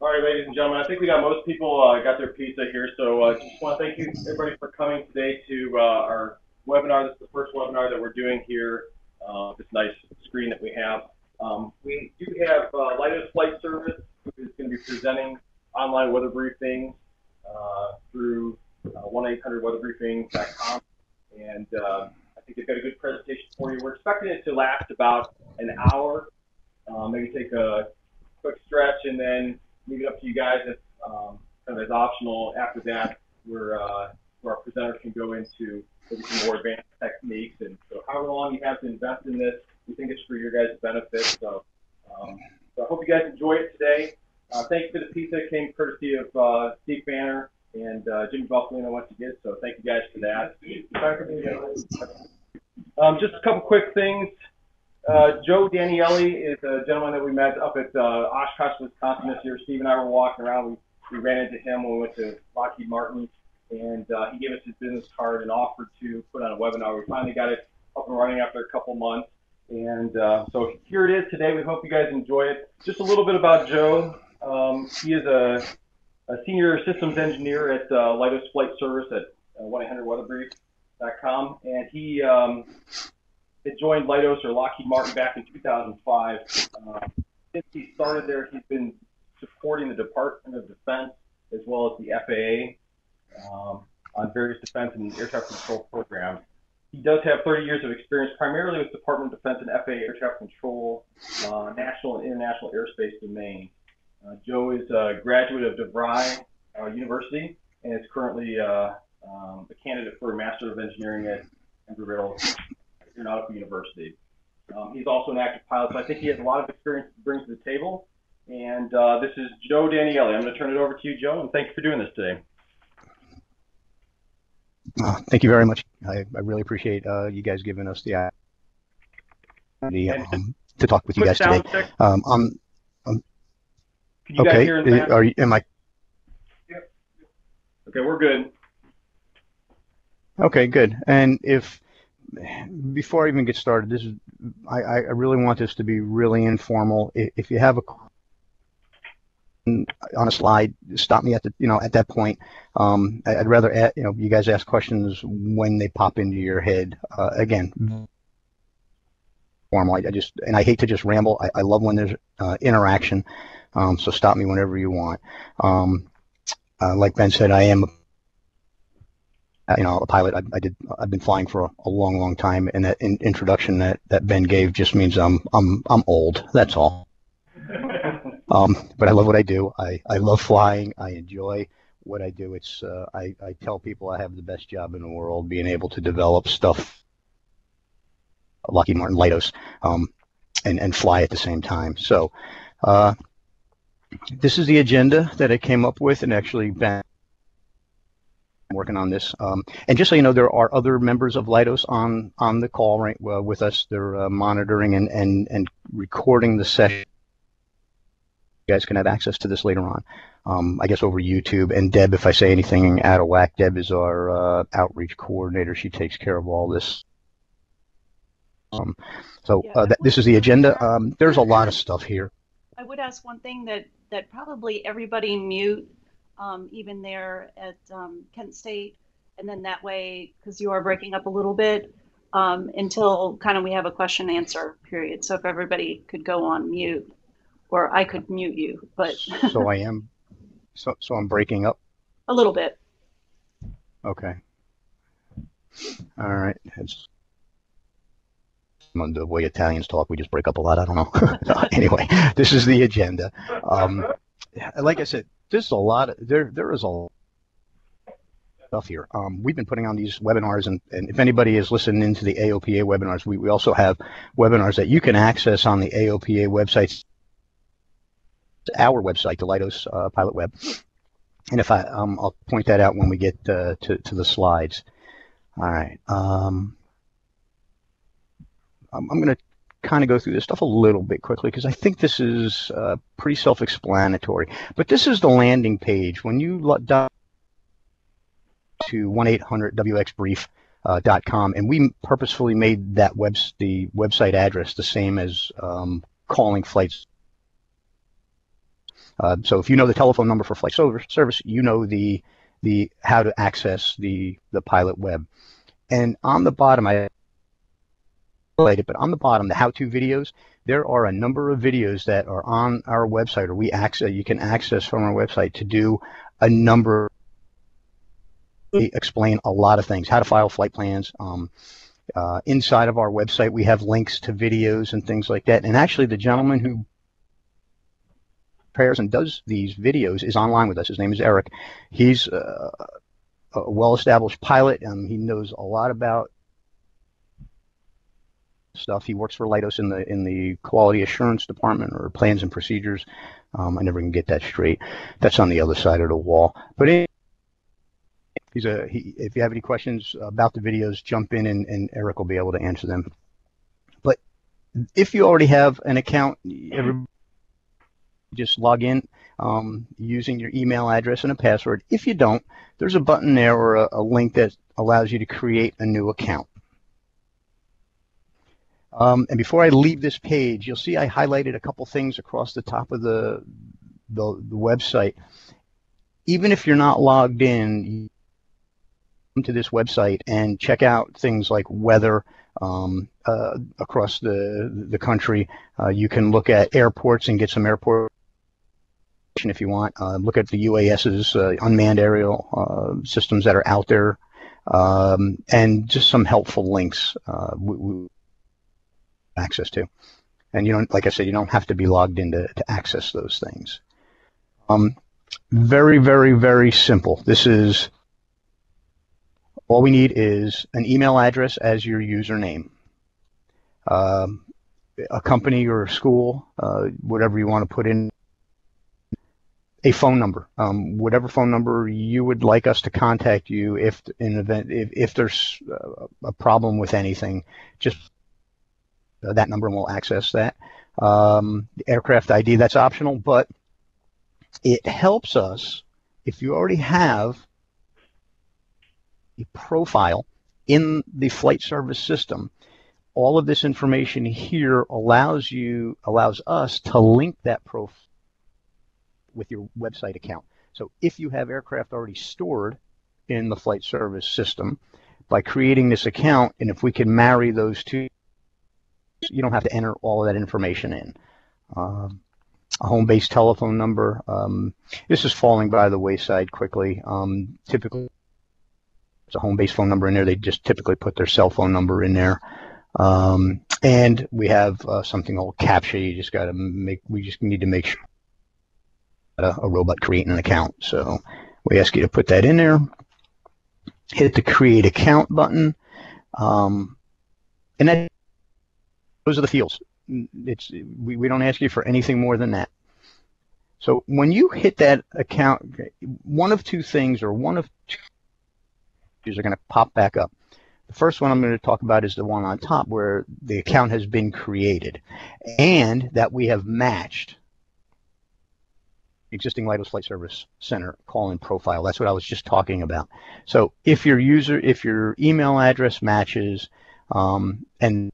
All right, ladies and gentlemen, I think we got most people got their pizza here, so just want to thank you everybody for coming today to our webinar. This is the first webinar that we're doing here. This nice screen that we have. We do have Leidos Flight Service, who is going to be presenting online weather briefings through 1-800-weatherbriefing.com, and I think they've got a good presentation for you. We're expecting it to last about an hour, maybe take a quick stretch, and then leave it up to you guys if kind of as optional after that, where our presenters can go into maybe some more advanced techniques. And so however long you have to invest in this, we think it's for your guys' benefit. So I hope you guys enjoy it today. Thanks for the pizza. It came courtesy of Steve Banner and Jimmy Buffalino once again. So thank you guys for that. Just a couple quick things. Joe Danielli is a gentleman that we met up at Oshkosh, Wisconsin this year. Steve and I were walking around. We ran into him when we went to Lockheed Martin, and he gave us his business card and offered to put on a webinar. We finally got it up and running after a couple months, and so here it is today. We hope you guys enjoy it. Just a little bit about Joe. He is a senior systems engineer at Leidos Flight Service at 1-800-weatherbrief.com, and he it joined Leidos or Lockheed Martin back in 2005. Since he started there, he's been supporting the Department of Defense as well as the FAA on various defense and air traffic control programs. He does have 30 years of experience primarily with Department of Defense and FAA air traffic control, national and international airspace domain. Joe is a graduate of DeVry University and is currently a candidate for a Master of Engineering at Embry-Riddle Aeronautical University. He's also an active pilot, so I think he has a lot of experience to bring to the table. And this is Joe Danielli. I'm going to turn it over to you, Joe, and thank you for doing this today. Thank you very much. I really appreciate you guys giving us the opportunity to talk with you guys today. Can you okay. guys hear in the back? Am I? Yep. Okay, we're good. Okay, good. And before I even get started, I really want this to be really informal. If you have a on a slide, stop me at that point. I'd rather you guys ask questions when they pop into your head. Again, formal. I hate to just ramble. I love when there's interaction. So stop me whenever you want. Like Ben said, I am a pilot. I've been flying for a long time, and that introduction that Ben gave just means I'm old. That's all. But I love what I do. I love flying. I enjoy what I do. It's I tell people I have the best job in the world, being able to develop stuff, Lockheed Martin, Leidos, and fly at the same time. So this is the agenda that I came up with, and actually Ben working on this. And just so you know, there are other members of Leidos on the call right with us. They're monitoring and recording the session. You guys can have access to this later on, I guess over YouTube. And Deb, if I say anything out of whack, Deb is our outreach coordinator. She takes care of all this. This is the agenda. There's a lot of stuff here. I would ask one thing that probably everybody mute, even there at Kent State, and then that way, because you are breaking up a little bit, until kind of we have a question and answer period. So if everybody could go on mute, or I could mute you, but so I am. So I'm breaking up a little bit. Okay. All right. The way Italians talk, we just break up a lot. I don't know. Anyway, this is the agenda. Like I said, there's a lot. There is a lot of stuff here. We've been putting on these webinars, and if anybody is listening to the AOPA webinars, we also have webinars that you can access on the AOPA website. Our website, the Leidos Pilot Web, and if I'll point that out when we get to the slides. All right. I'm going to kind of go through this stuff a little bit quickly because I think this is pretty self-explanatory. But this is the landing page. When you dial to 1-800-WXBrief.com, and we purposefully made that the website address the same as calling flights. So if you know the telephone number for flight service, you know the how to access the pilot web. And on the bottom, I highlighted, but on the bottom, the how-to videos, there are a number of videos that are on our website, or you can access from our website to do a number. They explain a lot of things, how to file flight plans. Inside of our website, we have links to videos and things like that. And actually, the gentleman who prepares and does these videos is online with us. His name is Eric. He's a well-established pilot. He knows a lot about stuff. He works for Leidos in the quality assurance department, or plans and procedures. I never can get that straight. That's on the other side of the wall. But if you have any questions about the videos, jump in and Eric will be able to answer them. But if you already have an account, just log in using your email address and a password. If you don't, there's a button there or a link that allows you to create a new account. And before I leave this page, you'll see I highlighted a couple things across the top of the website. Even if you're not logged in, to this website and check out things like weather across the country. You can look at airports and get some airport if you want. Look at the UAS's unmanned aerial systems that are out there, and just some helpful links we access to. And you don't, like I said, you don't have to be logged in to access those things. Very, very, very simple. This is all we need is an email address as your username, a company or a school, whatever you want to put in, a phone number, whatever phone number you would like us to contact you if there's a problem with anything, just that number and we'll access that. The aircraft ID, that's optional, but it helps us if you already have a profile in the flight service system. All of this information here allows us to link that profile with your website account. So if you have aircraft already stored in the flight service system, by creating this account, and if we can marry those two, you don't have to enter all of that information in. A home-based telephone number. This is falling by the wayside quickly. Typically, there's a home-based phone number in there. They just typically put their cell phone number in there. And we have something called CAPTCHA. We just need to make sure a robot creating an account. So we ask you to put that in there. Hit the Create Account button. And those are the fields. We don't ask you for anything more than that. So when you hit that account, one of two things or one of two are going to pop back up. The first one I'm going to talk about is the one on top where the account has been created and that we have matched existing Leidos Flight Service Center call-in profile. That's what I was just talking about. So if your email address matches and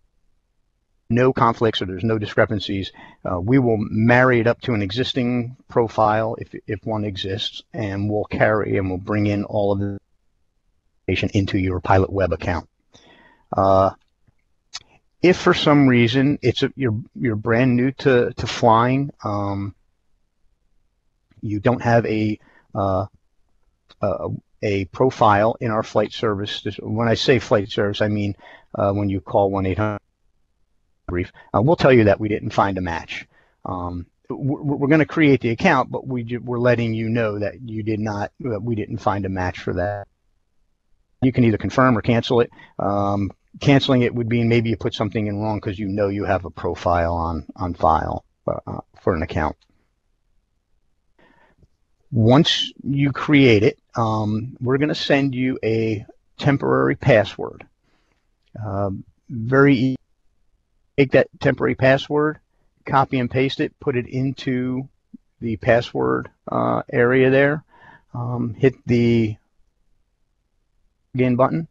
no conflicts or there's no discrepancies, we will marry it up to an existing profile if one exists, and we'll bring in all of the information into your Pilot Web account. If for some reason you're brand new to flying, you don't have a profile in our flight service. When I say flight service, I mean when you call 1-800 brief, we'll tell you that we didn't find a match. We're going to create the account, but we're letting you know that we didn't find a match for that. You can either confirm or cancel it. Canceling it would mean maybe you put something in wrong because you have a profile on file for an account. Once you create it, we're going to send you a temporary password. Very easy. Take that temporary password, copy and paste it, put it into the password area there, hit the login button,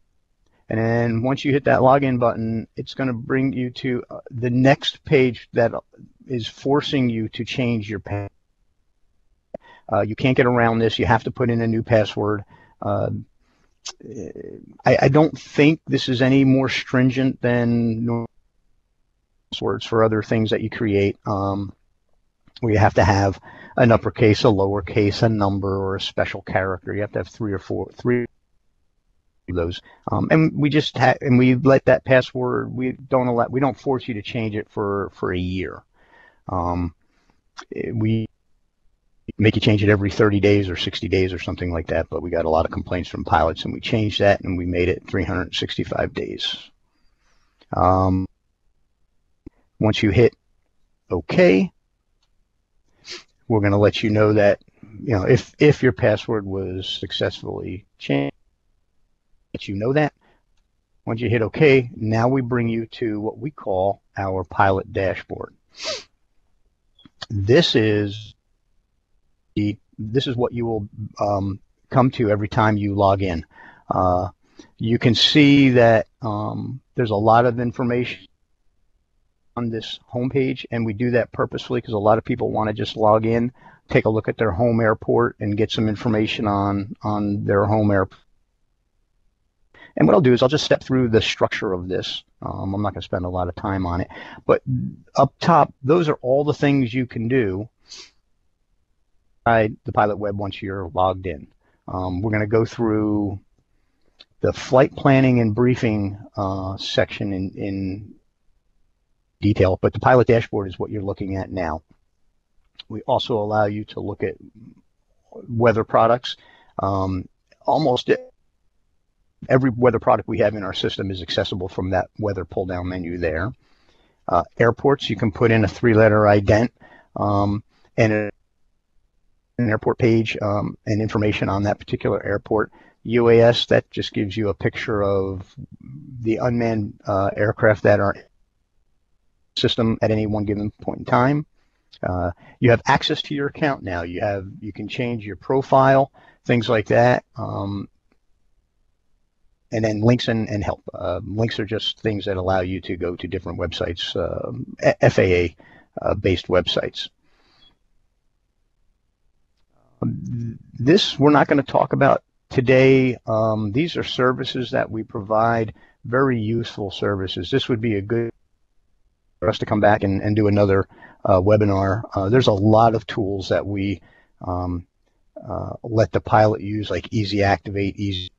and then once you hit that login button, it's going to bring you to the next page that is forcing you to change your password. You can't get around this. You have to put in a new password. I don't think this is any more stringent than normal passwords for other things that you create, where you have to have an uppercase, a lowercase, a number, or a special character. You have to have three of those. And we let that password. We don't force you to change it for a year. We make you change it every 30 days or 60 days or something like that, but we got a lot of complaints from pilots, and we changed that, and we made it 365 days. Once you hit OK, we're going to let you know that, if your password was successfully changed, let you know that. Once you hit OK, now we bring you to what we call our pilot dashboard. This is what you will come to every time you log in. You can see that there's a lot of information on this homepage, and we do that purposefully because a lot of people want to just log in, take a look at their home airport, and get some information on their home airport. And what I'll do is I'll just step through the structure of this. I'm not going to spend a lot of time on it, but up top, those are all the things you can do the pilot web once you're logged in. We're going to go through the flight planning and briefing section in detail, but the pilot dashboard is what you're looking at now. We also allow you to look at weather products. Almost every weather product we have in our system is accessible from that weather pull-down menu there. Airports, you can put in a 3-letter ident and an airport page and information on that particular airport. UAS, that just gives you a picture of the unmanned aircraft that are in the system at any one given point in time. You have access to your account now. You can change your profile, things like that. And then links and help. Links are just things that allow you to go to different websites, FAA-based websites. This we're not going to talk about today. These are services that we provide, very useful services. This would be a good for us to come back and do another webinar. There's a lot of tools that we let the pilot use, like Easy Activate, Easy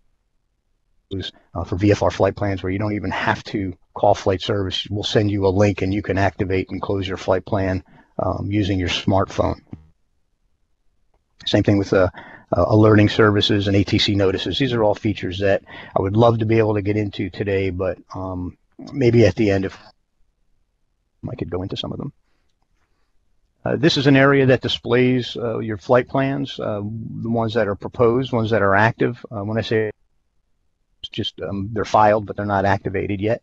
Use for VFR flight plans, where you don't even have to call flight service. We'll send you a link and you can activate and close your flight plan using your smartphone. Same thing with alerting services and ATC notices. These are all features that I would love to be able to get into today, but maybe at the end, if I could go into some of them. This is an area that displays your flight plans, the ones that are proposed, ones that are active. When I say it's just they're filed, but they're not activated yet,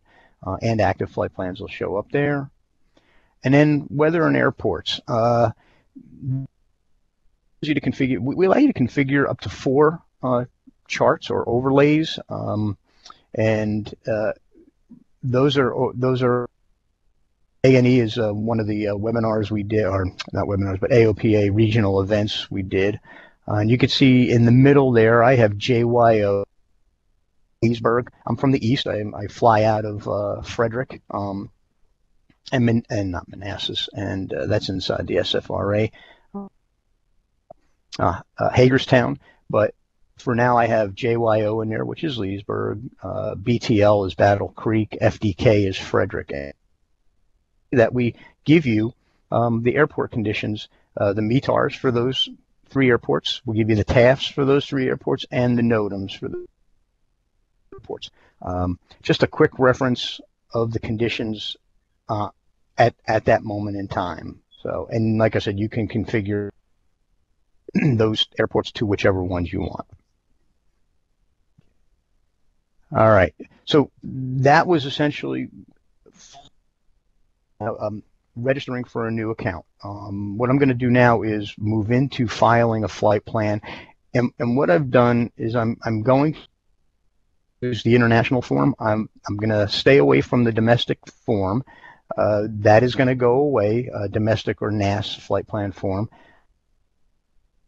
and active flight plans will show up there. And then weather and airports. You to configure. We allow you to configure up to 4 charts or overlays, and those are A&E is one of the webinars we did, or not webinars, but AOPA regional events we did. And you can see in the middle there, I have JYO Leesburg. I'm from the east. I fly out of Frederick, and not Manassas, and that's inside the SFRA. Hagerstown, but for now I have JYO in there, which is Leesburg. BTL is Battle Creek. FDK is Frederick. That we give you the airport conditions, the METARs for those 3 airports. We'll give you the TAFs for those 3 airports and the NOTAMs for the airports. Just a quick reference of the conditions at that moment in time. So, and like I said, you can configure those airports to whichever ones you want. All right, so that was essentially registering for a new account. What I'm going to do now is move into filing a flight plan, and what I've done is I'm going to use the international form. I'm going to stay away from the domestic form. That is going to go away, domestic or NAS flight plan form.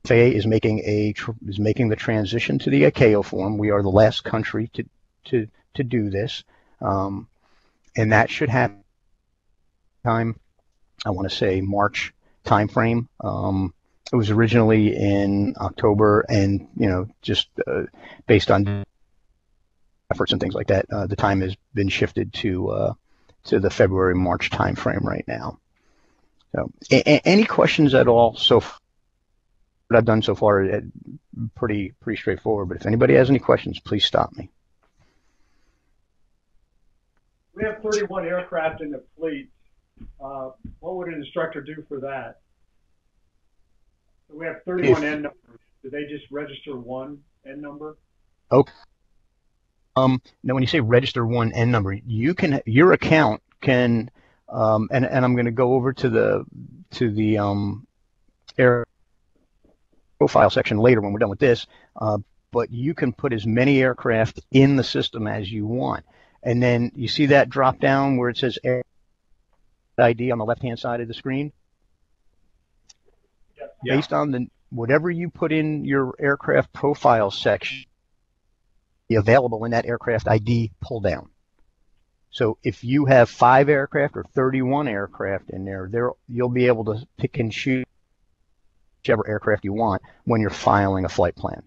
FAA is making the transition to the ICAO form. We are the last country to do this, and that should happen time. I want to say March timeframe. It was originally in October, and just based on efforts and things like that, the time has been shifted to the February-March timeframe right now. So, any questions at all? So, what I've done so far is pretty straightforward. But if anybody has any questions, please stop me. We have 31 aircraft in the fleet. What would an instructor do for that? So we have 31 N numbers. Do they just register one N number? Okay. Now, when you say register one N number, your account can, and I'm going to go over to the air profile section later when we're done with this. But you can put as many aircraft in the system as you want, and then you see that drop down where it says Air ID on the left-hand side of the screen. Yeah. Based on whatever you put in your aircraft profile section, be available in that aircraft ID pull down. So if you have 5 aircraft or 31 aircraft in there, you'll be able to pick and choose whichever aircraft you want when you're filing a flight plan.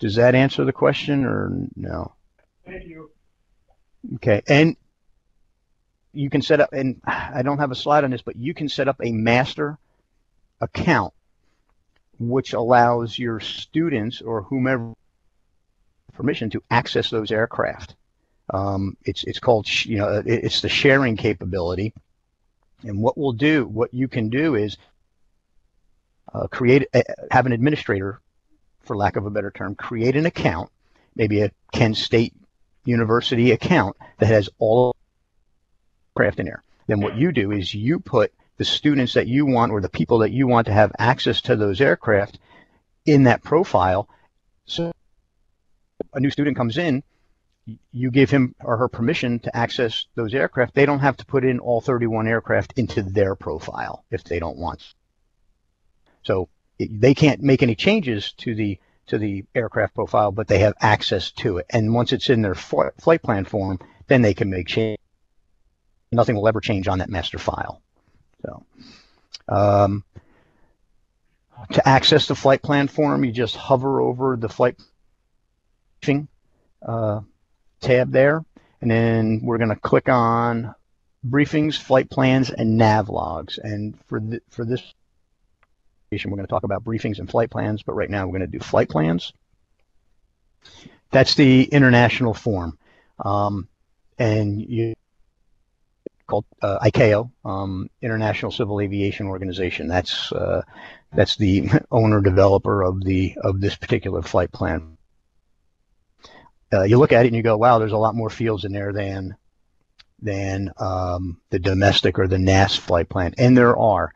Does that answer the question or no? Thank you. Okay, and you can set up, and I don't have a slide on this, but you can set up a master account which allows your students or whomever permission to access those aircraft. It's called, it's the sharing capability. And what you can do is have an administrator, for lack of a better term, create an account, maybe a Kent State University account that has all aircraft in there. Then what you do is you put the students that you want or the people that you want to have access to those aircraft in that profile. So a new student comes in, you give him or her permission to access those aircraft. They don't have to put in all 31 aircraft into their profile if they don't want. So they can't make any changes to the aircraft profile, but they have access to it. And once it's in their flight plan form, then they can make change. Nothing will ever change on that master file. So to access the flight plan form, you just hover over the flight briefing tab there, and then we're going to click on briefings, flight plans, and nav logs. And for this we're going to talk about briefings and flight plans, but right now we're going to do flight plans. That's the international form, and you called ICAO, International Civil Aviation Organization. That's the owner developer of this particular flight plan. You look at it and you go, wow, there's a lot more fields in there than the domestic or the NAS flight plan, and there are.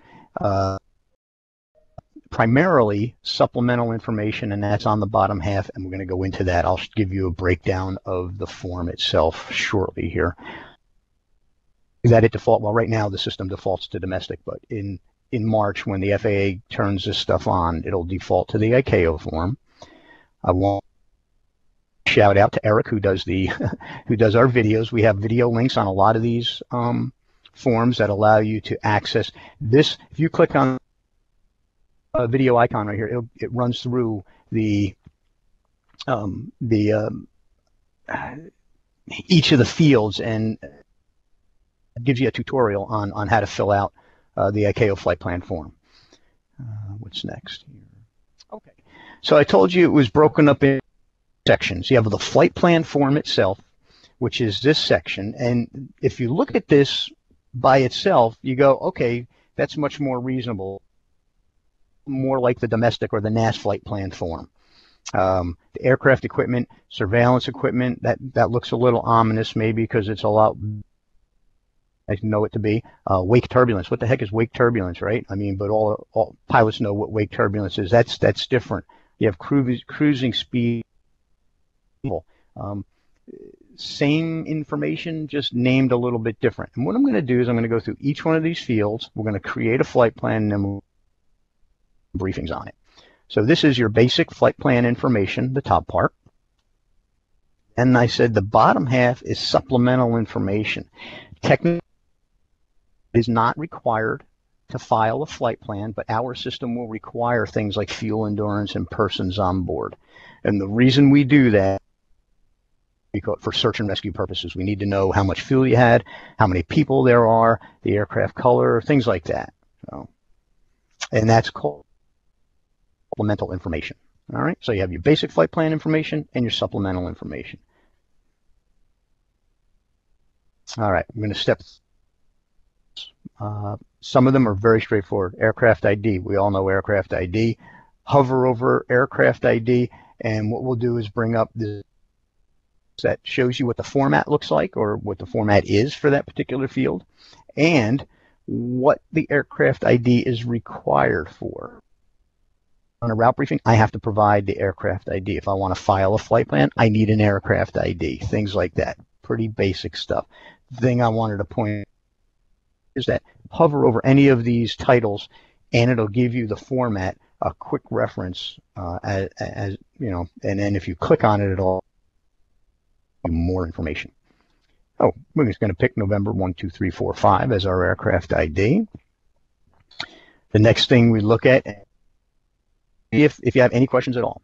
Primarily supplemental information, and that's on the bottom half, and we're going to go into that. I'll give you a breakdown of the form itself shortly here. That it default, well, right now the system defaults to domestic, but in March when the FAA turns this stuff on, it'll default to the ICAO form. I want to shout out to Eric who does our videos. We have video links on a lot of these forms that allow you to access this. If you click on a video icon right here, it runs through each of the fields and gives you a tutorial on how to fill out the ICAO flight plan form. What's next here? Okay, so I told you it was broken up in sections. You have the flight plan form itself, which is this section, and if you look at this by itself, you go, okay, that's much more reasonable. More like the domestic or the NAS flight plan form. The aircraft equipment, surveillance equipment, that looks a little ominous maybe because it's a lot, I know it to be. Wake turbulence, what the heck is wake turbulence, right? I mean, but all pilots know what wake turbulence is. That's different. You have cruising speed. Same information, just named a little bit different. And what I'm going to do is I'm going to go through each one of these fields. We're going to create a flight plan and then we'll briefings on it. So this is your basic flight plan information, the top part. And I said the bottom half is supplemental information. Technically, it is not required to file a flight plan, but our system will require things like fuel endurance and persons on board. And the reason we do that, because for search and rescue purposes, we need to know how much fuel you had, how many people there are, the aircraft color, things like that. So, and that's called supplemental information. All right, so you have your basic flight plan information and your supplemental information. All right, I'm going to step. Some of them are very straightforward. Aircraft ID, we all know aircraft ID. Hover over aircraft ID, and what we'll do is bring up this that shows you what the format looks like, or what the format is for that particular field, and what the aircraft ID is required for. On a route briefing, I have to provide the aircraft ID. If I want to file a flight plan, I need an aircraft ID, things like that. Pretty basic stuff. The thing I wanted to point out is that hover over any of these titles and it'll give you the format, a quick reference, as you know, and then if you click on it, it'll give you more information. Oh, we're just going to pick November 12345 as our aircraft ID. The next thing we look at, if you have any questions at all,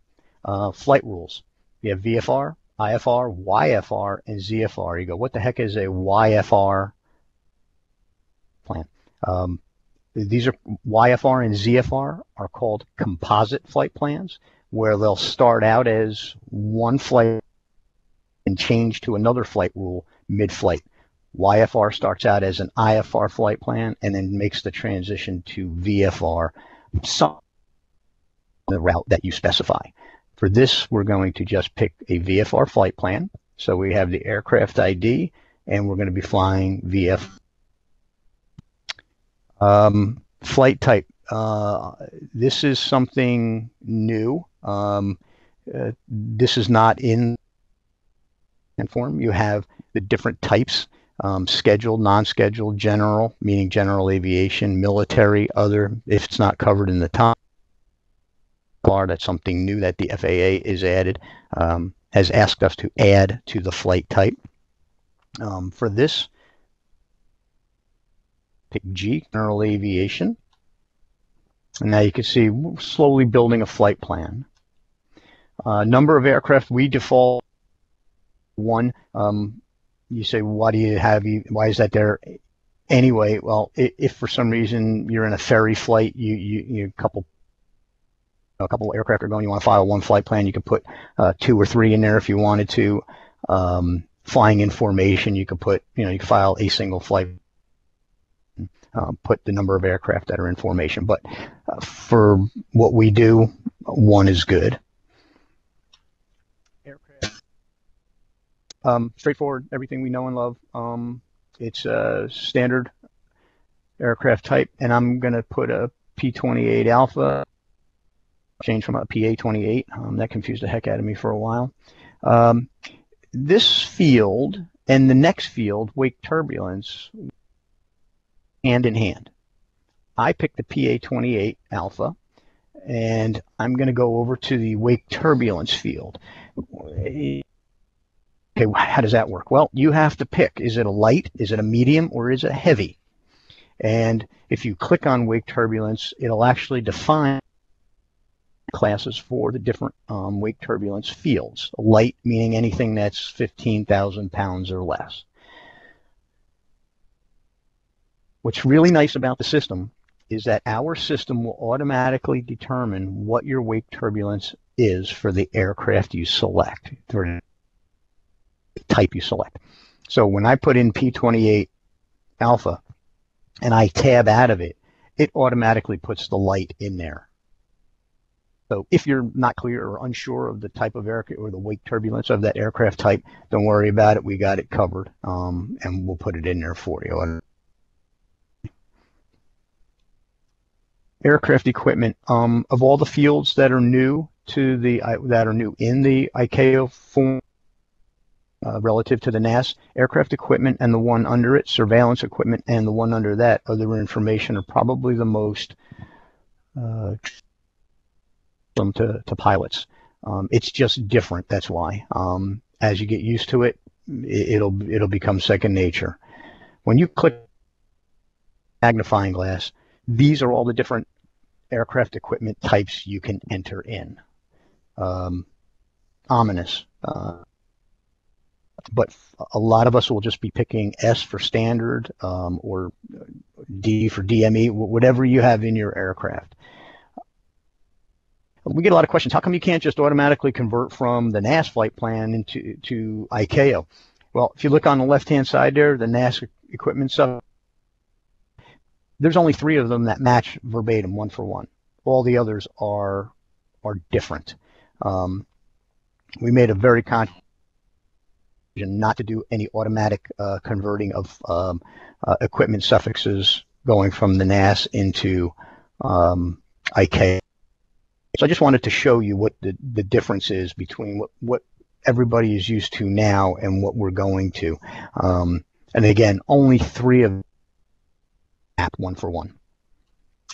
flight rules. You have VFR, IFR, YFR, and ZFR. You go, what the heck is a YFR plan? These are YFR and ZFR are called composite flight plans, where they'll start out as one flight and change to another flight rule mid-flight. YFR starts out as an IFR flight plan and then makes the transition to VFR, some the route that you specify. For this, we're going to just pick a VFR flight plan. So we have the aircraft ID, and we're going to be flying VF. Flight type. This is something new. This is not in form. You have the different types, scheduled, non-scheduled, general, meaning general aviation, military, other, if it's not covered in the top. That's something new that the FAA is has asked us to add to the flight type. For this, pick G, general aviation. And now you can see we're slowly building a flight plan. Number of aircraft, we default one. You say, why do you have? Why is that there? Anyway, well, if for some reason you're in a ferry flight, you a couple aircraft are going, you want to file one flight plan, you could put 2 or 3 in there if you wanted to. Flying in formation, you could put, you could file a single flight, put the number of aircraft that are in formation. But for what we do, 1 is good. Aircraft. Straightforward, everything we know and love. It's a standard aircraft type, and I'm going to put a P-28 Alpha. Change from a PA-28. That confused the heck out of me for a while. This field and the next field, wake turbulence, hand in hand. I picked the PA-28 Alpha, and I'm going to go over to the wake turbulence field. Okay, how does that work? Well, you have to pick. Is it a light, is it a medium, or is it heavy? And if you click on wake turbulence, it'll actually define classes for the different wake turbulence fields. Light meaning anything that's 15,000 pounds or less. What's really nice about the system is that our system will automatically determine what your wake turbulence is for the aircraft you select, or the type you select. So when I put in P-28 Alpha and I tab out of it, it automatically puts the light in there. So if you're not clear or unsure of the type of aircraft or the wake turbulence of that aircraft type, don't worry about it. We got it covered, and we'll put it in there for you. Aircraft equipment. Of all the fields that are new to the in the ICAO form relative to the NAS, aircraft equipment and the one under it, surveillance equipment and the one under that, other information, are probably the most them to pilots. It's just different. That's why. As you get used to it, it'll become second nature. When you click magnifying glass, these are all the different aircraft equipment types you can enter in. Ominous. But a lot of us will just be picking S for standard, or D for DME, whatever you have in your aircraft. We get a lot of questions. How come you can't just automatically convert from the NAS flight plan into ICAO? Well, if you look on the left-hand side there, the NAS equipment stuff, there's only 3 of them that match verbatim, one for one. All the others are different. We made a very conscious decision not to do any automatic converting of equipment suffixes going from the NAS into ICAO. So I just wanted to show you what the difference is between what everybody is used to now and what we're going to. And again, only 3 of app one for one.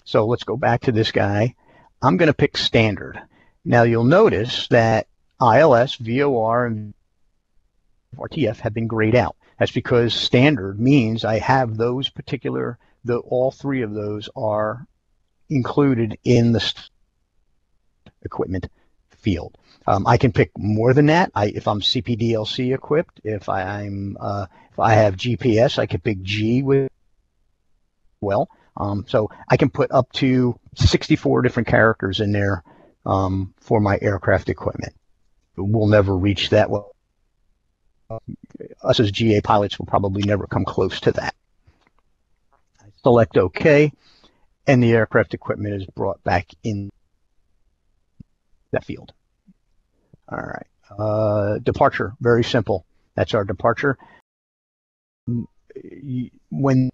So let's go back to this guy. I'm going to pick standard. Now you'll notice that ILS, VOR, and RTF have been grayed out. That's because standard means I have those particular, all 3 of those are included in the equipment field. I can pick more than that. If I'm CPDLC equipped, if I have GPS, I can pick G with well. So I can put up to 64 different characters in there for my aircraft equipment. We'll never reach that. Well, us as GA pilots will probably never come close to that. I select OK, and the aircraft equipment is brought back in that field. All right. Departure, very simple. That's our departure. When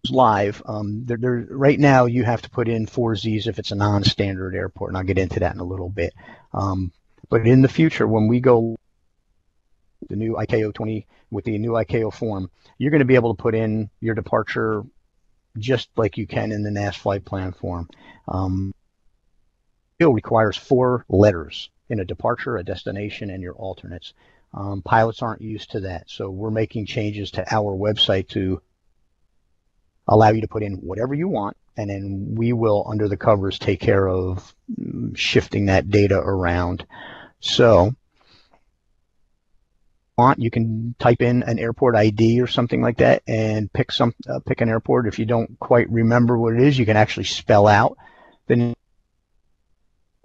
it's live, right now you have to put in 4 Zs if it's a non-standard airport, and I'll get into that in a little bit. But in the future, when we go the new ICAO 20 with the new ICAO form, you're going to be able to put in your departure just like you can in the NAS flight plan form. It requires 4 letters in a departure, a destination, and your alternates. Pilots aren't used to that, so we're making changes to our website to allow you to put in whatever you want, and then we will, under the covers, take care of shifting that data around. So, you can type in an airport ID or something like that and pick an airport. If you don't quite remember what it is, you can actually spell out. Then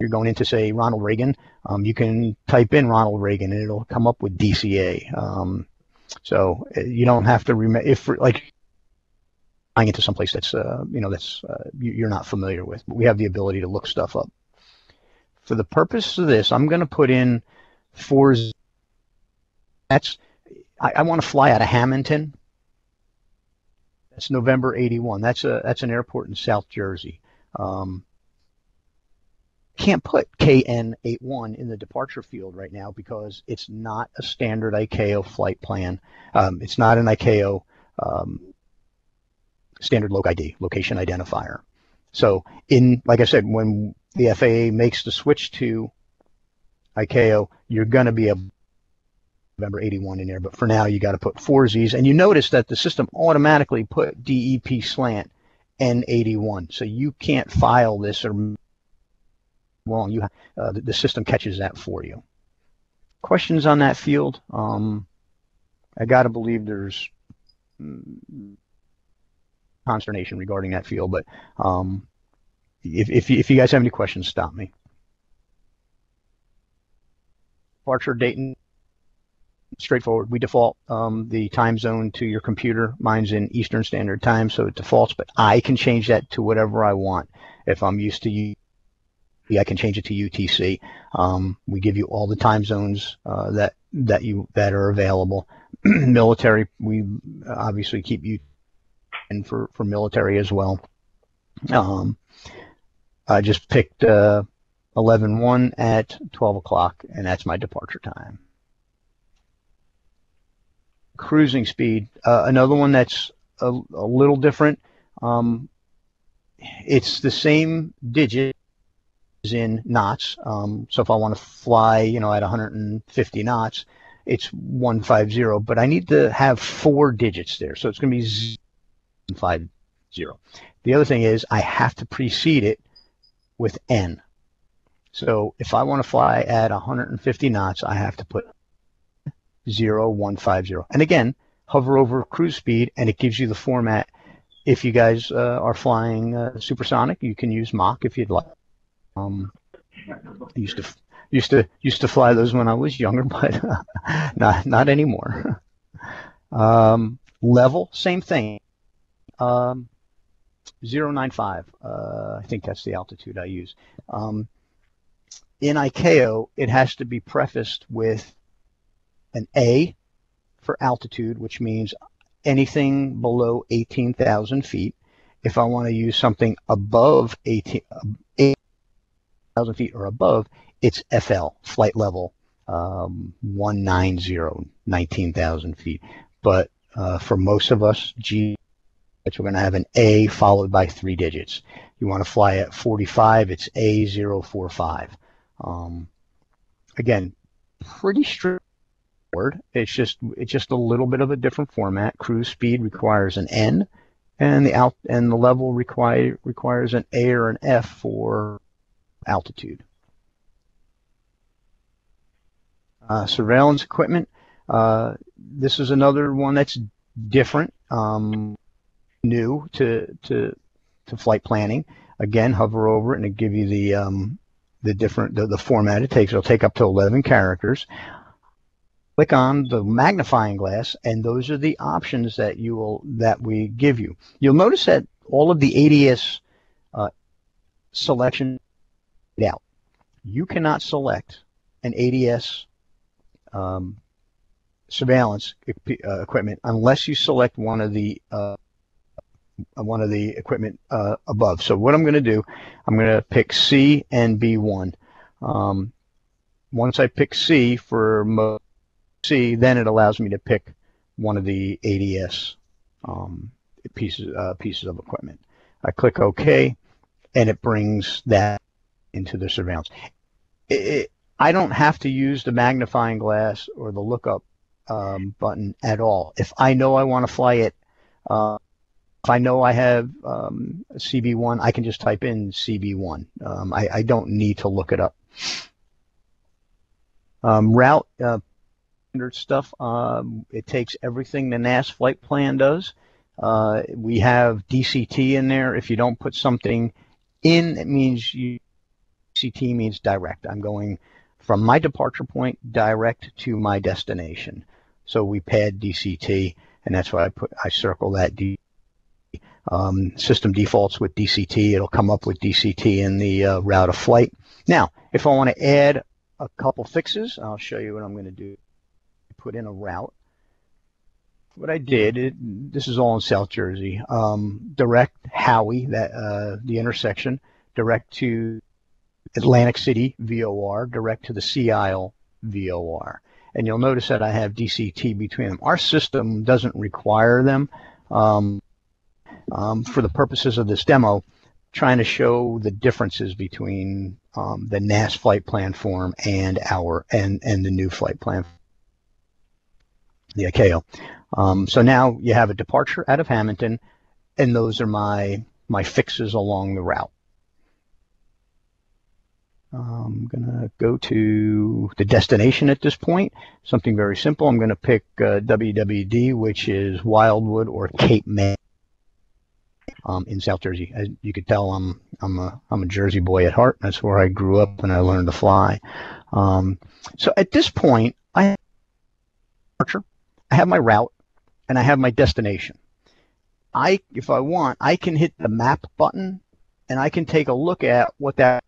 you're going into, say, Ronald Reagan. You can type in Ronald Reagan and it'll come up with DCA. So you don't have to remember if like flying into someplace that's you're not familiar with. But we have the ability to look stuff up. For the purpose of this, I'm going to put in 4. I want to fly out of Hamilton. That's November 81. That's an airport in South Jersey. Can't put KN81 in the departure field right now because it's not a standard ICAO flight plan. It's not an ICAO standard location identifier. So like I said, when the FAA makes the switch to ICAO, you're going to be able November 81 in there, but for now you got to put 4 Zs, and you notice that the system automatically put DEP slant N81, so you can't file this or wrong. The system catches that for you. Questions on that field? I got to believe there's consternation regarding that field, but if you guys have any questions, stop me. Departure date and straightforward. We default the time zone to your computer. Mine's in Eastern Standard Time, so it defaults, but I can change that to whatever I want. If I'm used to I can change it to UTC. We give you all the time zones that are available. Military, we obviously keep you in for military as well. I just picked 11-1 at 12 o'clock, and that's my departure time. Cruising speed, another one that's a little different. It's the same digit in knots. So if I want to fly, at 150 knots, it's 150, but I need to have 4 digits there. So it's going to be 150. The other thing is I have to precede it with N. So if I want to fly at 150 knots, I have to put 150. And again, hover over cruise speed, and it gives you the format. If you guys are flying supersonic, you can use Mach if you'd like. I used to fly those when I was younger, but not anymore. Level, same thing. 095. I think that's the altitude I use. In ICAO, it has to be prefaced with an A for altitude, which means anything below 18,000 feet. If I want to use something above 18,000 feet or above, it's FL, flight level 190, 19,000 feet. But for most of us, we're going to have an A followed by 3 digits. You want to fly at 45, it's A045. Again, pretty straightforward. It's just a little bit of a different format. Cruise speed requires an N, and the level requires an A or an F for altitude. Surveillance equipment. This is another one that's different, new to flight planning. Again, hover over it and it'll give you the format it takes. It'll take up to 11 characters. Click on the magnifying glass, and those are the options that we give you. You'll notice that all of the ADS selection out. You cannot select an ADS surveillance equipment unless you select one of the equipment above. So what I'm going to do, I'm going to pick C and B1. Once I pick C for C, then it allows me to pick one of the ADS pieces of equipment. I click OK, and it brings that into the surveillance. I don't have to use the magnifying glass or the lookup button at all. If I know I want to fly it, if I know I have CB1, I can just type in CB1. I don't need to look it up. Route standard stuff. It takes everything the NAS flight plan does. We have DCT in there. If you don't put something in, it means DCT means direct. I'm going from my departure point direct to my destination. So we pad DCT, and that's why I circle that. System defaults with DCT. It'll come up with DCT in the route of flight. Now, if I want to add a couple fixes, I'll show you what I'm going to do. Put in a route. What I did, this is all in South Jersey. Direct Howie, the intersection, direct to Atlantic City VOR, direct to the Sea Isle VOR. And you'll notice that I have DCT between them. Our system doesn't require them. For the purposes of this demo, trying to show the differences between the NAS flight plan form and the new flight plan, the ICAO. So now you have a departure out of Hamilton, and those are my fixes along the route. I'm going to go to the destination at this point, something very simple. I'm going to pick WWD, which is Wildwood or Cape May in South Jersey. As you could tell, I'm a Jersey boy at heart. That's where I grew up and I learned to fly. So at this point, I have departure, I have my route, and I have my destination. If I want, I can hit the map button and I can take a look at what that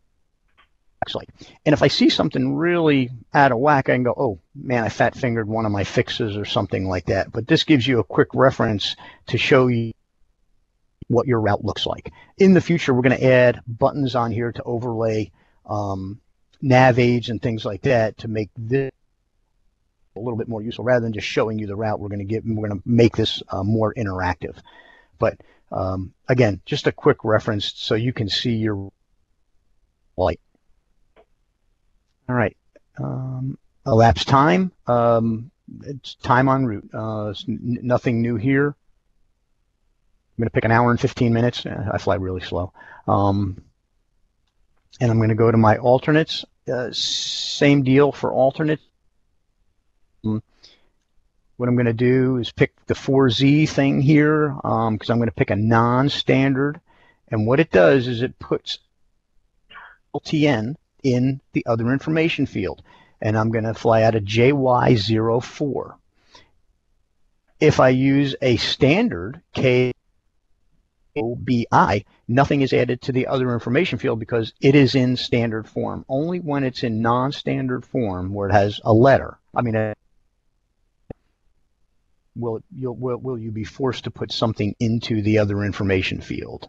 looks like. And if I see something really out of whack, I can go, oh man, I fat fingered one of my fixes or something like that. But this gives you a quick reference to show you what your route looks like. In the future, we're going to add buttons on here to overlay nav aids and things like that to make this a little bit more useful. Rather than just showing you the route, we're going to make this more interactive. But again, just a quick reference so you can see your flight. All right. Elapsed time. It's time en route. Nothing new here. I'm going to pick an hour and 15 minutes. I fly really slow. And I'm going to go to my alternates. Same deal for alternates. What I'm going to do is pick the 4Z thing here because I'm going to pick a non-standard. And what it does is it puts LTN in the other information field. And I'm going to fly out of JY04. If I use a standard KOBI, nothing is added to the other information field because it is in standard form. Only when it's in non-standard form where it has a letter, will you be forced to put something into the other information field.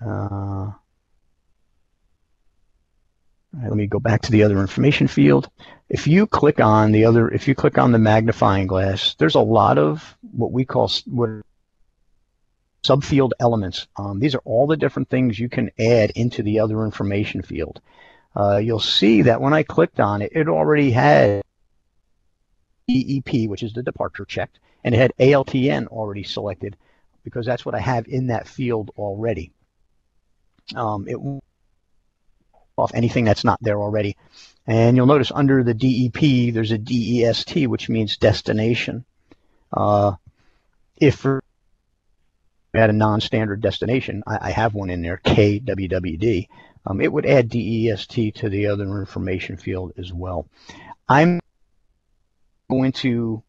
All right, let me go back to the other information field. If you click on the magnifying glass, there's a lot of what we call subfield elements. These are all the different things you can add into the other information field. You'll see that when I clicked on it, it already had DEP, which is the departure checked, and it had ALTN already selected because that's what I have in that field already. It won't off anything that's not there already. And you'll notice under the DEP, there's a DEST, which means destination. If we had a non-standard destination, I have one in there, KWWD, it would add DEST to the other information field as well. I'm going to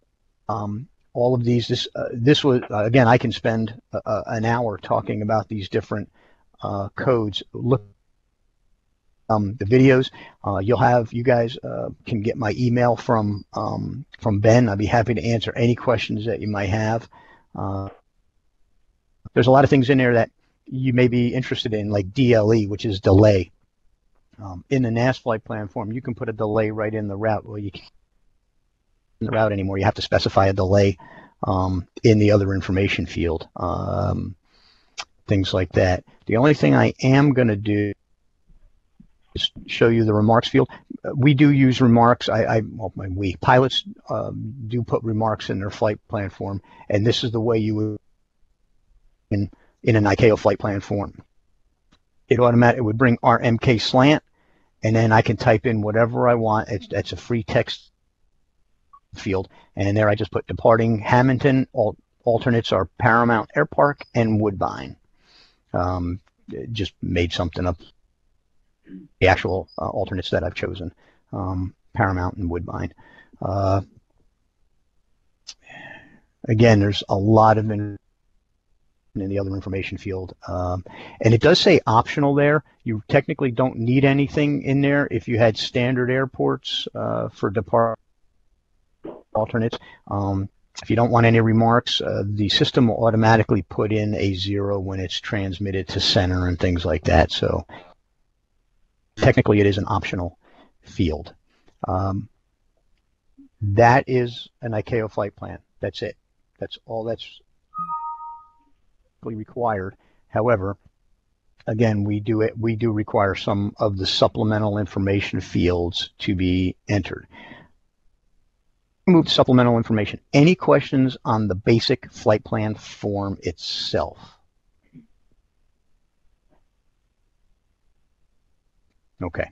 all of these. This was, again, I can spend an hour talking about these different codes. Look the videos. You guys can get my email from Ben. I'd be happy to answer any questions that you might have. There's a lot of things in there that you may be interested in, like DLE, which is delay. In the NAS flight plan form, you can put a delay right in the route. Well, you can't in the route anymore. You have to specify a delay in the other information field. Things like that. The only thing I am going to do is show you the remarks field. We do use remarks. Pilots do put remarks in their flight plan form, and this is the way you would in an ICAO flight plan form. It would bring RMK slant, and then I can type in whatever I want. It's a free text field, and there I just put departing Hamilton. Alternates are Paramount Air Park and Woodbine. Just made something up. The actual alternates that I've chosen, Paramount and Woodbine. Again, there's a lot of in the other information field, and it does say optional there. You technically don't need anything in there if you had standard airports for depart alternates. If you don't want any remarks, the system will automatically put in a 0 when it's transmitted to center and things like that. So technically it is an optional field. That is an ICAO flight plan. That's it. That's all that's required. However, again, we do require some of the supplemental information fields to be entered. Move to supplemental information. Any questions on the basic flight plan form itself? Okay.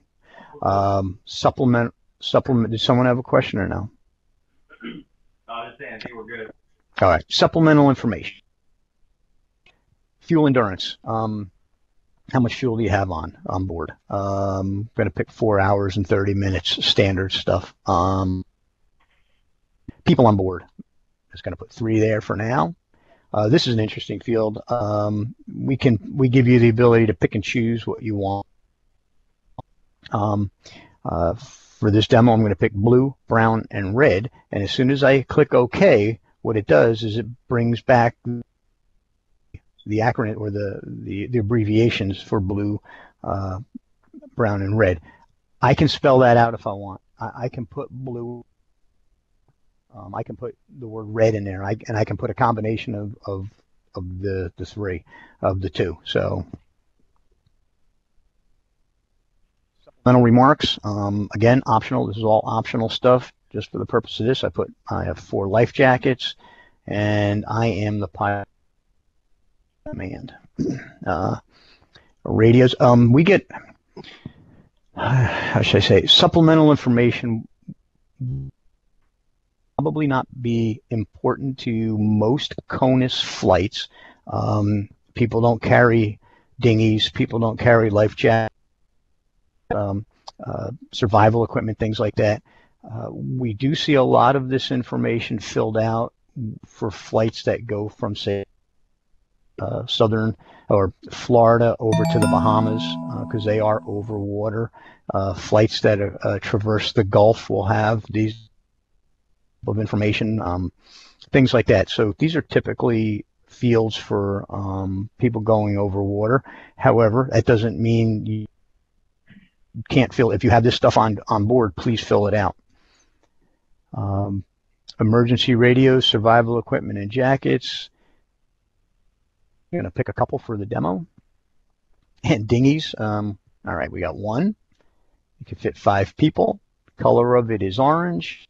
Supplement. Did someone have a question or no? I was saying, I think we're good. All right. Supplemental information. Fuel endurance. How much fuel do you have on board? I'm going to pick 4 hours and 30 minutes, standard stuff. People on board. Just going to put 3 there for now. This is an interesting field. We give you the ability to pick and choose what you want. For this demo, I'm going to pick blue, brown, and red. And as soon as I click OK, what it does is it brings back the acronym or the abbreviations for blue, brown, and red. I can spell that out if I want. I can put blue. I can put the word red in there, and I can put a combination of the three, of the two. So Supplemental remarks, again, optional. This is all optional stuff. Just for the purpose of this, I have 4 life jackets, and I am the pilot command. Radios. We get, how should I say, supplemental information. Probably not be important to most CONUS flights. People don't carry dinghies. People don't carry life jackets. Survival equipment, things like that. We do see a lot of this information filled out for flights that go from, say, southern or Florida over to the Bahamas, because they are over water. Flights that traverse the Gulf will have these of information, things like that. So these are typically fields for people going over water. However, that doesn't mean you can't fill. If you have this stuff on board, please fill it out. Emergency radios, survival equipment, and jackets. I'm going to pick a couple for the demo. And dinghies. All right, we got one. You can fit 5 people. Color of it is orange.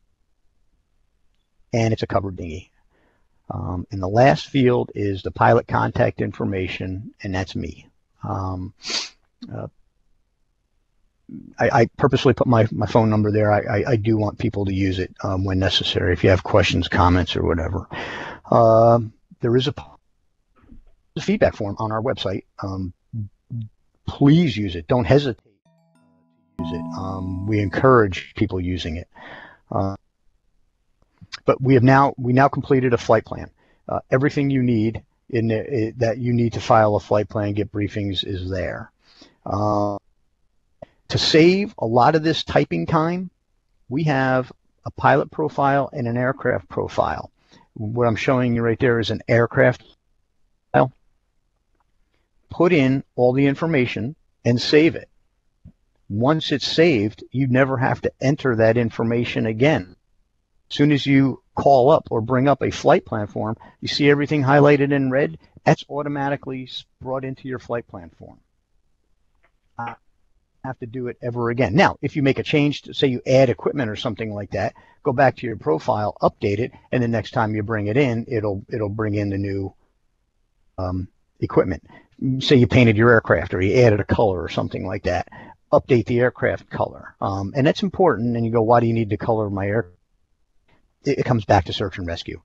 And it's a covered dinghy. And the last field is the pilot contact information, and that's me. I purposely put my phone number there. I do want people to use it when necessary, if you have questions, comments, or whatever. There is a feedback form on our website. Please use it. Don't hesitate to use it. We encourage people using it. But we now completed a flight plan. Everything you need that you need to file a flight plan, get briefings, is there. To save a lot of this typing time, we have a pilot profile and an aircraft profile. What I'm showing you right there is an aircraft file. Put in all the information and save it. Once it's saved, you never have to enter that information again. As soon as you call up or bring up a flight plan form, you see everything highlighted in red, that's automatically brought into your flight plan form. I don't have to do it ever again. Now, if you make a change, to, say you add equipment or something like that, go back to your profile, update it, and the next time you bring it in, it'll bring in the new equipment. Say you painted your aircraft or you added a color or something like that. Update the aircraft color. And that's important, and you go, why do you need to color my aircraft? It comes back to search and rescue.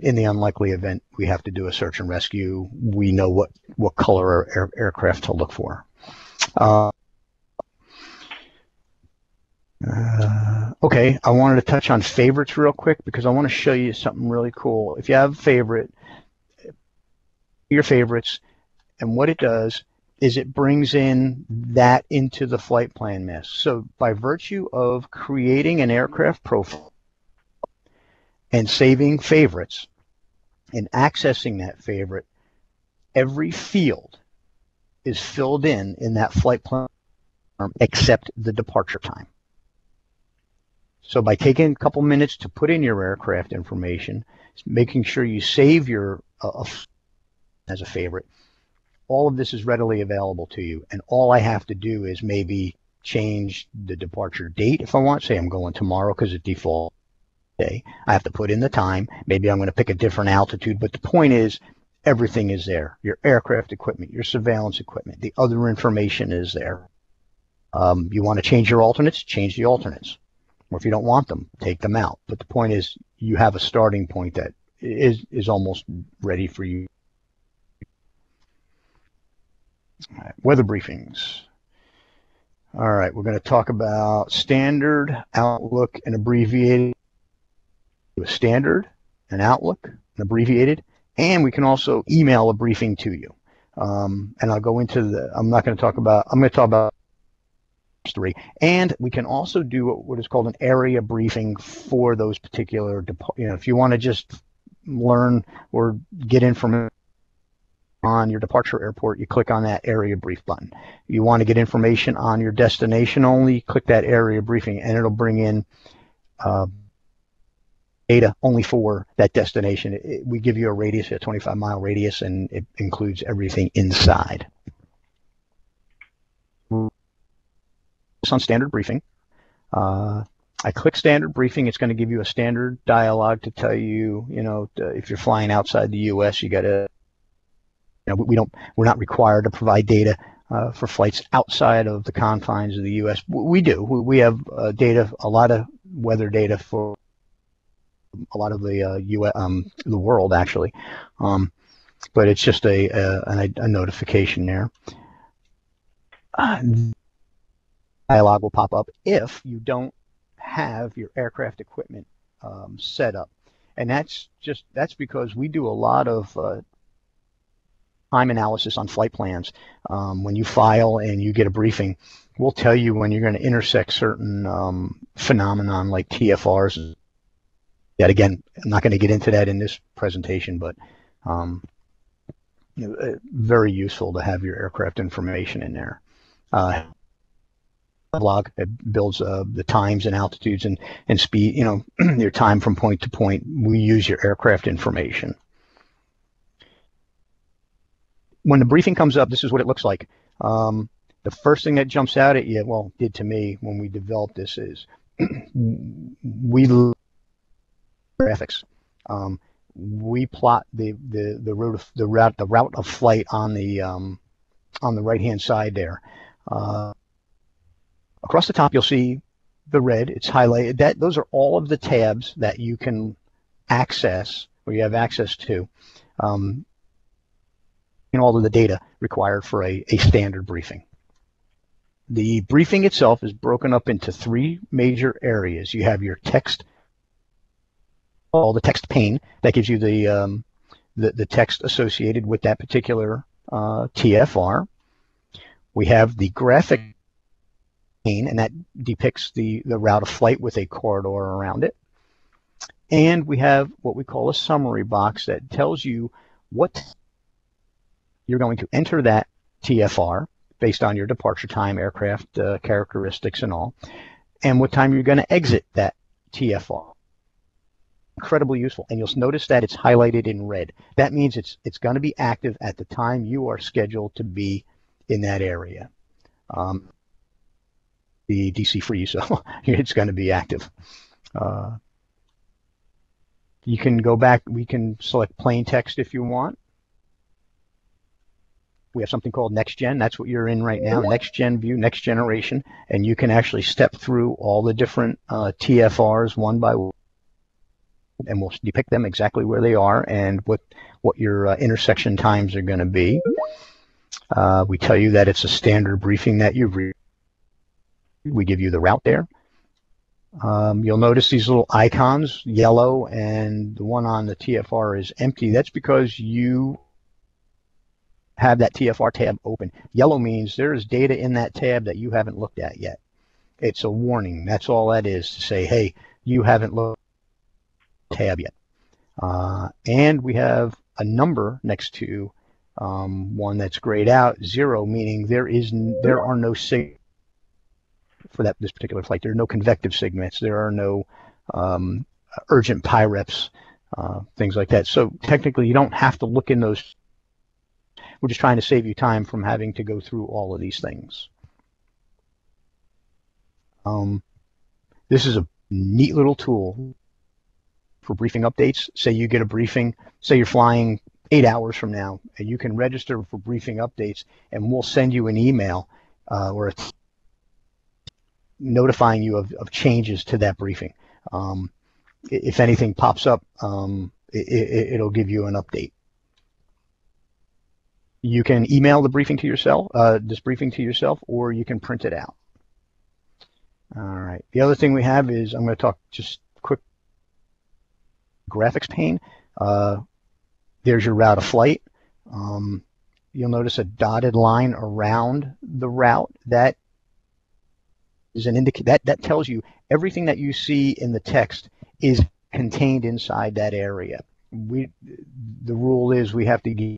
In the unlikely event we have to do a search and rescue, we know what color aircraft to look for. Okay, I wanted to touch on favorites real quick because I want to show you something really cool. If you have a favorite, your favorites, and what it does is it brings in that into the flight plan mess. So by virtue of creating an aircraft profile and saving favorites and accessing that favorite, every field is filled in that flight plan except the departure time. So by taking a couple minutes to put in your aircraft information, making sure you save your as a favorite, all of this is readily available to you. And all I have to do is maybe change the departure date if I want. Say I'm going tomorrow because it defaults day. I have to put in the time. Maybe I'm going to pick a different altitude. But the point is, everything is there. Your aircraft equipment, your surveillance equipment, the other information is there. You want to change your alternates? Change the alternates. Or if you don't want them, take them out. But the point is, you have a starting point that is almost ready for you. All right, weather briefings. All right, we're going to talk about standard, outlook, and abbreviated. A standard, an outlook, an abbreviated, and we can also email a briefing to you. And I'll go into I'm going to talk about 3. And we can also do what is called an area briefing for those particular, if you want to just learn or get information on your departure airport, you click on that area brief button. You want to get information on your destination only, click that area briefing, and it'll bring in data only for that destination. We give you a radius, a 25-mile radius, and it includes everything inside. on standard briefing. I click standard briefing. It's going to give you a standard dialogue to tell you, if you're flying outside the U.S., you got to, we're not required to provide data for flights outside of the confines of the U.S. We do. We have data, a lot of weather data for a lot of the the world actually, but it's just a notification there. Dialog will pop up if you don't have your aircraft equipment set up, and that's because we do a lot of time analysis on flight plans. When you file and you get a briefing, we'll tell you when you're going to intersect certain phenomenon like TFRs. That again, I'm not going to get into that in this presentation, but very useful to have your aircraft information in there. Log, it builds the times and altitudes and speed, your time from point to point. We use your aircraft information. When the briefing comes up, this is what it looks like. The first thing that jumps out at you, well, did to me when we developed this, is we graphics. We plot the route of flight on the right hand side there. Across the top, you'll see the red. It's highlighted. Those are all of the tabs that you can access, or you have access to, and all of the data required for a standard briefing. The briefing itself is broken up into three major areas. You have your text, all the text pane that gives you the text associated with that particular TFR. We have the graphic pane, and that depicts the route of flight with a corridor around it. And we have what we call a summary box that tells you what you're going to enter that TFR based on your departure time, aircraft characteristics and all, and what time you're going to exit that TFR. Incredibly useful, and you'll notice that it's highlighted in red. That means it's going to be active at the time you are scheduled to be in that area. The DC free, so it's going to be active. You can go back. We can select plain text if you want. We have something called Next Gen. That's what you're in right now, Next Gen view, Next Generation, and you can actually step through all the different TFRs one by one, and we'll depict them exactly where they are and what your intersection times are going to be. We tell you that it's a standard briefing that you've read. We give you the route there. You'll notice these little icons, yellow, and the one on the TFR is empty. That's because you have that TFR tab open. Yellow means there is data in that tab that you haven't looked at yet. It's a warning. That's all that is, to say, hey, you haven't looked at the tab yet. And we have a number next to one that's grayed out, 0, meaning there are no signals for this particular flight. There are no convective segments. There are no urgent PIREPs, things like that. So technically, you don't have to look in those. We're just trying to save you time from having to go through all of these things. This is a neat little tool for briefing updates. Say you get a briefing, say you're flying 8 hours from now, and you can register for briefing updates, and we'll send you an email or notifying you of changes to that briefing. If anything pops up, it'll give you an update. You can email the briefing to yourself, this briefing to yourself, or you can print it out. All right. The other thing we have is, I'm going to talk just quick graphics pane. There's your route of flight. You'll notice a dotted line around the route. That is an that tells you everything that you see in the text is contained inside that area. The rule is we have to give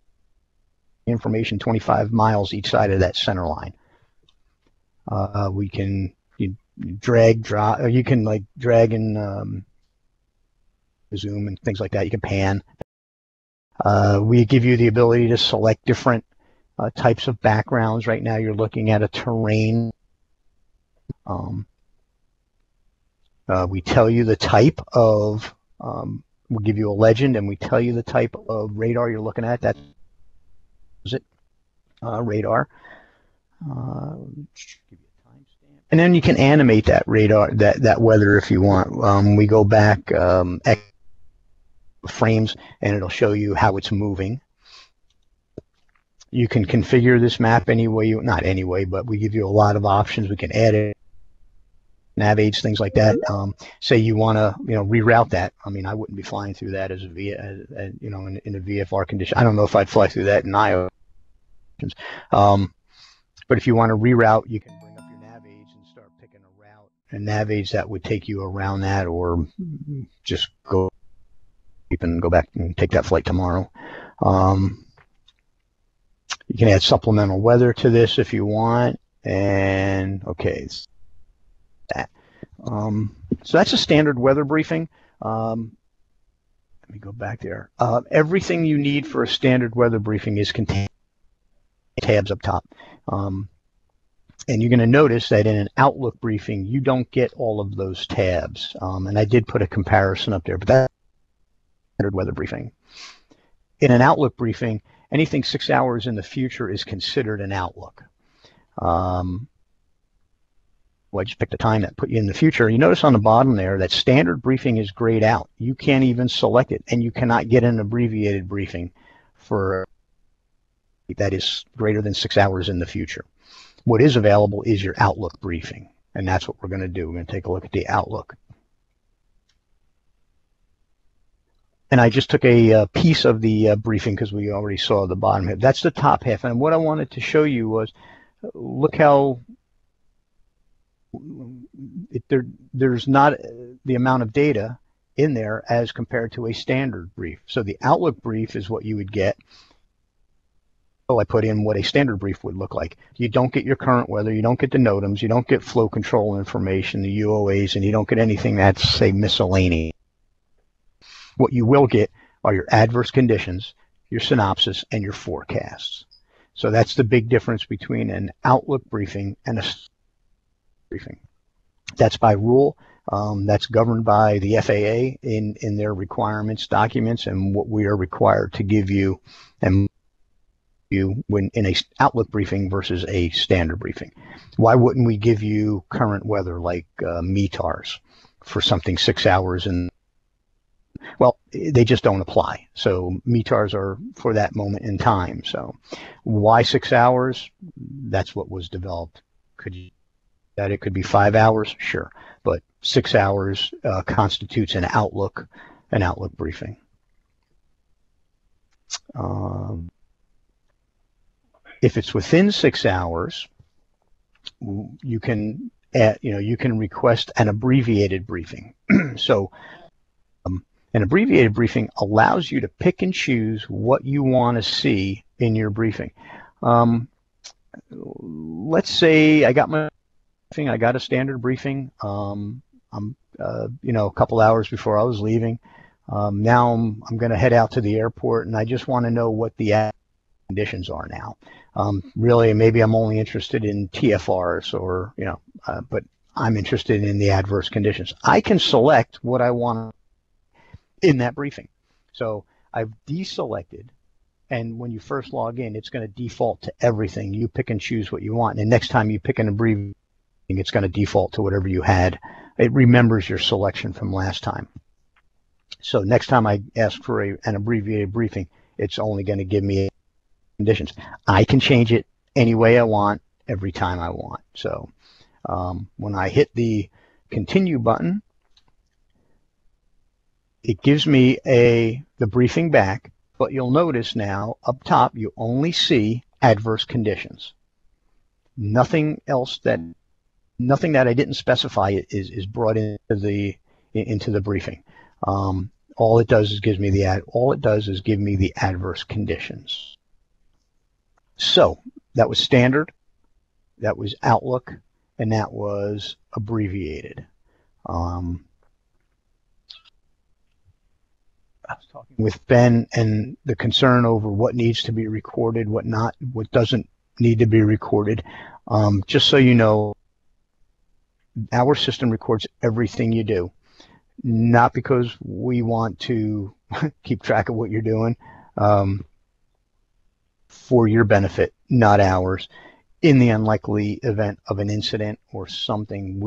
information 25 miles each side of that center line. We can drag, drop, or you can like drag and zoom and things like that. You can pan. We give you the ability to select different types of backgrounds. Right now you're looking at a terrain We tell you the type of, we'll give you a legend, and we tell you the type of radar you're looking at. That's it, radar. And then you can animate that radar, that weather if you want. We go back frames, and it'll show you how it's moving. You can configure this map any way not any way, but we give you a lot of options. We can add it, nav aids, things like that. Say you want to, reroute that. I mean, I wouldn't be flying through that as a in a VFR condition. I don't know if I'd fly through that in IO. But if you want to reroute, you can bring up your nav aids and start picking a route and nav aids that would take you around that, or just go and go back and take that flight tomorrow. You can add supplemental weather to this if you want, and okay, that. So that's a standard weather briefing. Let me go back there. Everything you need for a standard weather briefing is contained in tabs up top. And you're going to notice that in an Outlook briefing, you don't get all of those tabs. And I did put a comparison up there, but that's standard weather briefing. In an Outlook briefing, anything 6 hours in the future is considered an Outlook. Well, I just picked a time that put you in the future. You notice on the bottom there that standard briefing is grayed out. You can't even select it, and you cannot get an abbreviated briefing for that is greater than 6 hours in the future. What is available is your Outlook briefing, and that's what we're going to do. We're going to take a look at the Outlook. And I just took a piece of the briefing because we already saw the bottom half. That's the top half. And what I wanted to show you was, look how there's not the amount of data in there as compared to a standard brief. So the Outlook brief is what you would get. So I put in what a standard brief would look like. You don't get your current weather, you don't get the NOTAMs, you don't get flow control information, the UOAs, and you don't get anything that's, say, miscellaneous. What you will get are your adverse conditions, your synopsis, and your forecasts. So that's the big difference between an Outlook briefing and a briefing. That's by rule. That's governed by the FAA in their requirements documents, and what we are required to give you and you when in a Outlook briefing versus a standard briefing. Why wouldn't we give you current weather like METARs for something 6 hours? And well, they just don't apply. So METARs are for that moment in time. So why 6 hours? That's what was developed. That it could be 5 hours? Sure. But 6 hours constitutes an Outlook briefing. If it's within 6 hours, you can request an abbreviated briefing. So an abbreviated briefing allows you to pick and choose what you want to see in your briefing. Let's say I got my briefing, I got a standard briefing. I'm a couple hours before I was leaving. Now I'm going to head out to the airport, and I just want to know what the conditions are now. Really, maybe I'm only interested in TFRs, or but I'm interested in the adverse conditions. I can select what I want in that briefing. So I've deselected, and when you first log in, it's going to default to everything. You pick and choose what you want, and next time you pick an abbreviation, it's going to default to whatever you had. It remembers your selection from last time. So next time I ask for an abbreviated briefing, it's only going to give me conditions. I can change it any way I want, every time I want. So when I hit the continue button, it gives me the briefing back, but you'll notice now up top you only see adverse conditions. Nothing that I didn't specify is brought into the briefing. All it does is give me the adverse conditions. So that was standard, that was Outlook, and that was abbreviated. I was talking with Ben, and the concern over what needs to be recorded, what doesn't need to be recorded. Just so you know, our system records everything you do, not because we want to keep track of what you're doing, for your benefit, not ours. In the unlikely event of an incident or something,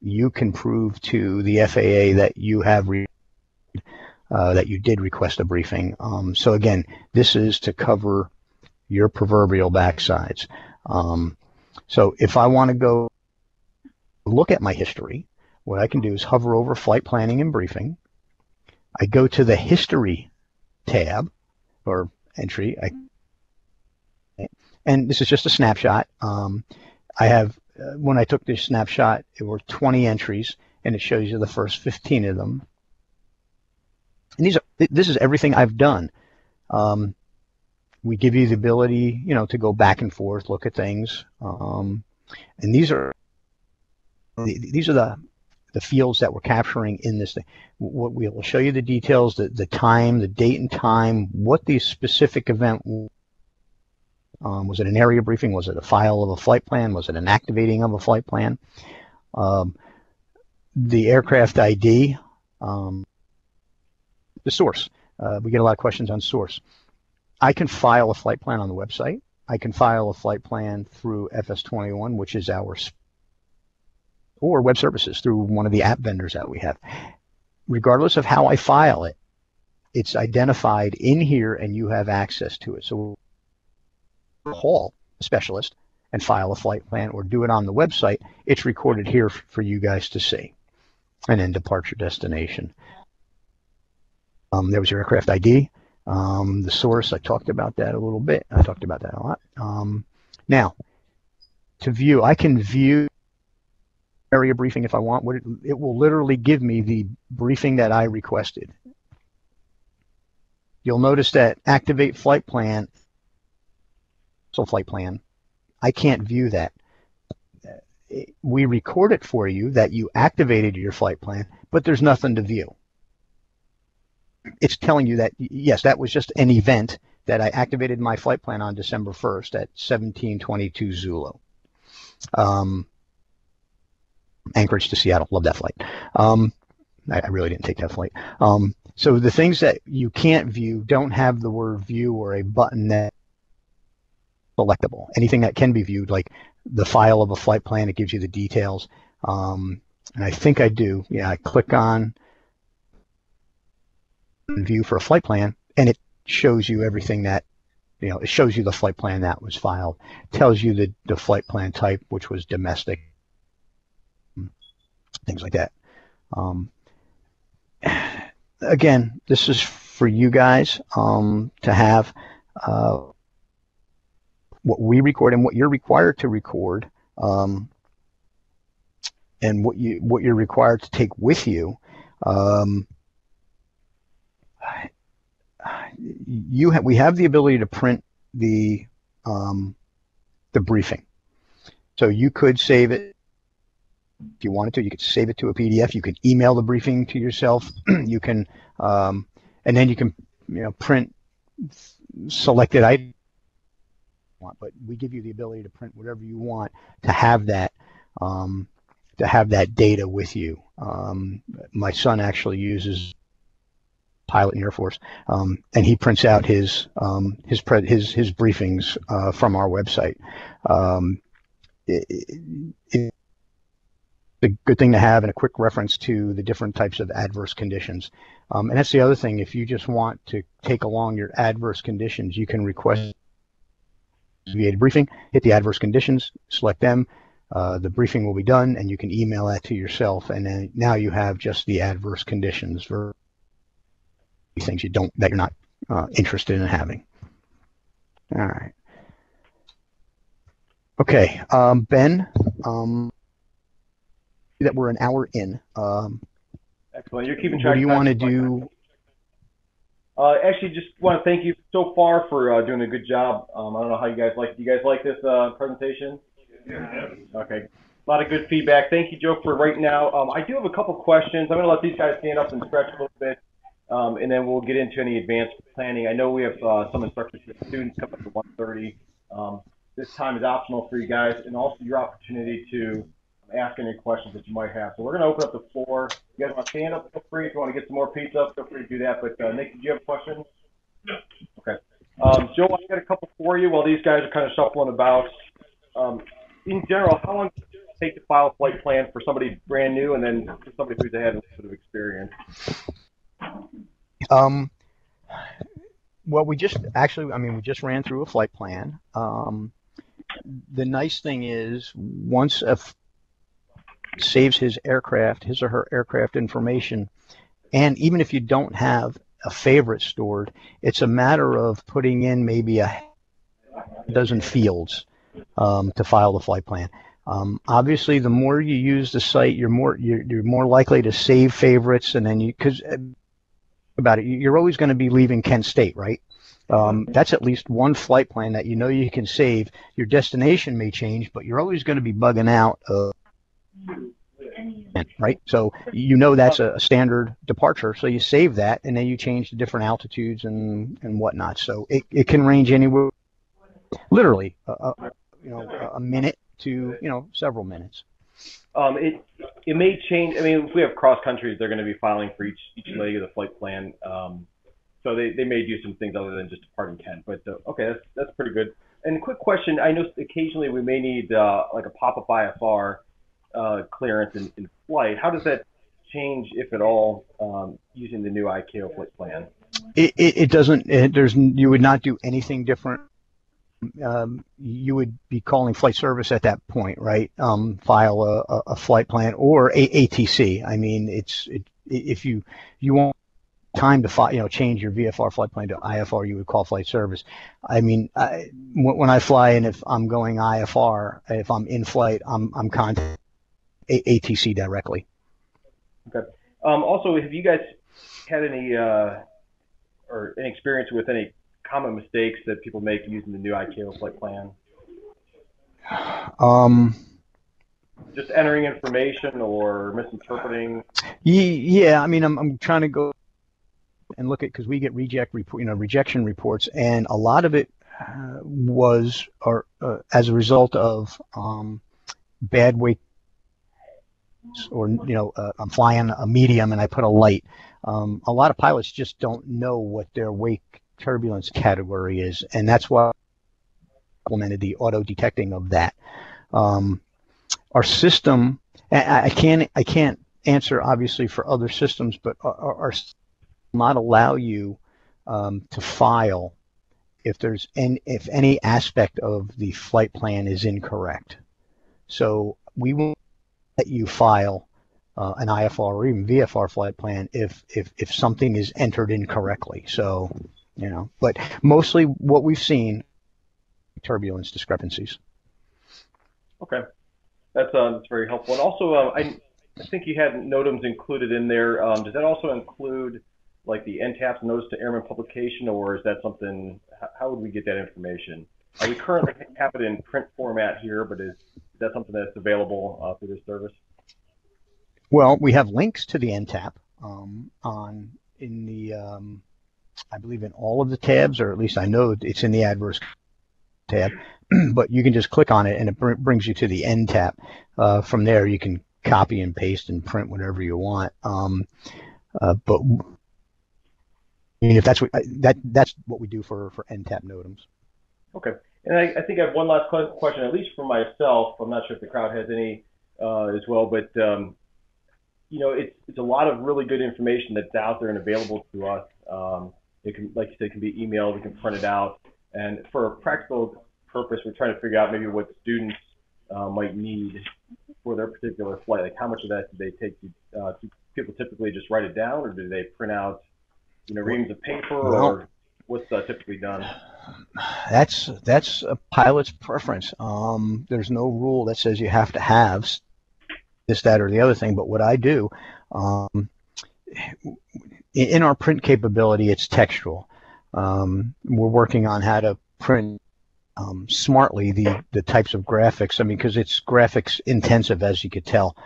you can prove to the FAA that you have that you did request a briefing. So again, this is to cover your proverbial backsides. So if I want to go look at my history, what I can do is hover over flight planning and briefing. I go to the history tab or entry, and this is just a snapshot. I have, when I took this snapshot, there were 20 entries, and it shows you the first 15 of them. And this is everything I've done. We give you the ability, to go back and forth, look at things, and these are the fields that we're capturing in this thing. What we will show you the details, the time, the date and time, what the specific event was. It an area briefing? Was it a file of a flight plan? Was it an activating of a flight plan? The aircraft ID, the source. We get a lot of questions on source. I can file a flight plan on the website. I can file a flight plan through FS21, which is or web services through one of the app vendors that we have. Regardless of how I file it, it's identified in here and you have access to it. So call a specialist and file a flight plan or do it on the website. It's recorded here for you guys to see. And then departure destination. There was your aircraft ID. The source, I talked about that a little bit. I talked about that a lot. Now, to view, I can view area briefing if I want. It will literally give me the briefing that I requested. You'll notice that activate flight plan, so flight plan, I can't view that. We record it for you that you activated your flight plan, but there's nothing to view. It's telling you that, yes, that was just an event that I activated my flight plan on December 1st at 17:22 Zulu. Anchorage to Seattle, love that flight. I really didn't take that flight. So the things that you can't view don't have the word view or a button that's selectable. Anything that can be viewed, like the file of a flight plan, it gives you the details. And I think I do. Yeah, I click on view for a flight plan, and it shows you everything that, it shows you the flight plan that was filed, tells you the flight plan type, which was domestic, things like that. Again, this is for you guys to have what we record and what you're required to record, and what you're required to take with you. We have the ability to print the briefing, so you could save it if you wanted to. You could save it to a PDF. You could email the briefing to yourself. You can, and then you can, print selected items. But we give you the ability to print whatever you want to have that data with you. My son actually uses pilot in the Air Force, and he prints out his briefings from our website. It's a good thing to have, and a quick reference to the different types of adverse conditions. And that's the other thing. If you just want to take along your adverse conditions, you can request abbreviated briefing, hit the adverse conditions, select them. The briefing will be done, and you can email that to yourself. And then now you have just the adverse conditions for things that you're not interested in having. All right. Okay, Ben. That we're an hour in. Excellent. You're keeping track. What do you want to do? Actually, just want to thank you so far for doing a good job. I don't know how you guys like. Do you guys like this presentation? Yeah. Okay. A lot of good feedback. Thank you, Joe, for right now. I do have a couple questions. I'm going to let these guys stand up and stretch a little bit, and then we'll get into any advanced planning. I know we have some instructors and students coming up at 1:30. This time is optional for you guys, and also your opportunity to ask any questions that you might have. So we're going to open up the floor. If you guys want to stand up, feel free. If you want to get some more pizza, feel free to do that. But Nick, did you have questions? No. Okay. Joe, I got a couple for you while these guys are kind of shuffling about. In general, how long does it take to file a flight plan for somebody brand new and then for somebody who's had a little bit of experience? Well, we just ran through a flight plan. The nice thing is once saves his or her aircraft information, and even if you don't have a favorite stored, it's a matter of putting in maybe a dozen fields to file the flight plan. Obviously, the more you use the site, you're more likely to save favorites, and then because about it, you're always going to be leaving Kent State, right? That's at least one flight plan that you can save. Your destination may change, but you're always going to be bugging out, right? So that's a standard departure, so you save that, and then you change to different altitudes and whatnot. So it can range anywhere, literally, a minute to several minutes. It may change. I mean, if we have cross countries, they're going to be filing for each leg of the flight plan. So they may do some things other than just departing Kent. But okay, that's pretty good. And a quick question: I know occasionally we may need like a pop-up IFR clearance in flight. How does that change, if at all, using the new ICAO flight plan? It doesn't. You would not do anything different. You would be calling flight service at that point, right? File a flight plan or ATC. I mean, if you want time to change your VFR flight plan to IFR, you would call flight service. I mean, when I fly and if I'm going IFR, if I'm in flight, I'm contacting ATC directly. Okay. Also, have you guys had any experience with any common mistakes that people make using the new ICAO flight plan? Just entering information or misinterpreting? Yeah, I mean, I'm trying to go and look at, because we get rejection reports, and a lot of it was as a result of bad wake, or I'm flying a medium and I put a light. A lot of pilots just don't know what their wake turbulence category is, and that's why I implemented the auto detecting of that. Our system, I can't answer obviously for other systems, but our not allow you to file if any aspect of the flight plan is incorrect. So we won't let you file an IFR or even VFR flight plan if something is entered incorrectly. So but mostly what we've seen, turbulence discrepancies. Okay, that's very helpful. And also, I think you had NOTAMs included in there. Does that also include like the NTAPS, Notice to Airman publication, or is that something? How would we get that information? We currently have it in print format here, but is that something that's available through this service? Well, we have links to the NTAP I believe in all of the tabs, or at least I know it's in the adverse tab, but you can just click on it and it brings you to the NTAP. From there, you can copy and paste and print whatever you want. But I mean, if that's what we do for NTAP NOTAMs. Okay. And I think I have one last question, at least for myself. I'm not sure if the crowd has any as well, but it's a lot of really good information that's out there and available to us. It can, like you said, it can be emailed, we can print it out. And for a practical purpose, we're trying to figure out maybe what students might need for their particular flight. Like how much of that do they take? Do people typically just write it down, or do they print out reams of paper, or what's typically done? That's a pilot's preference. There's no rule that says you have to have this, that, or the other thing. But what I do, in our print capability, it's textual. We're working on how to print smartly the types of graphics. I mean, because it's graphics intensive, as you could tell.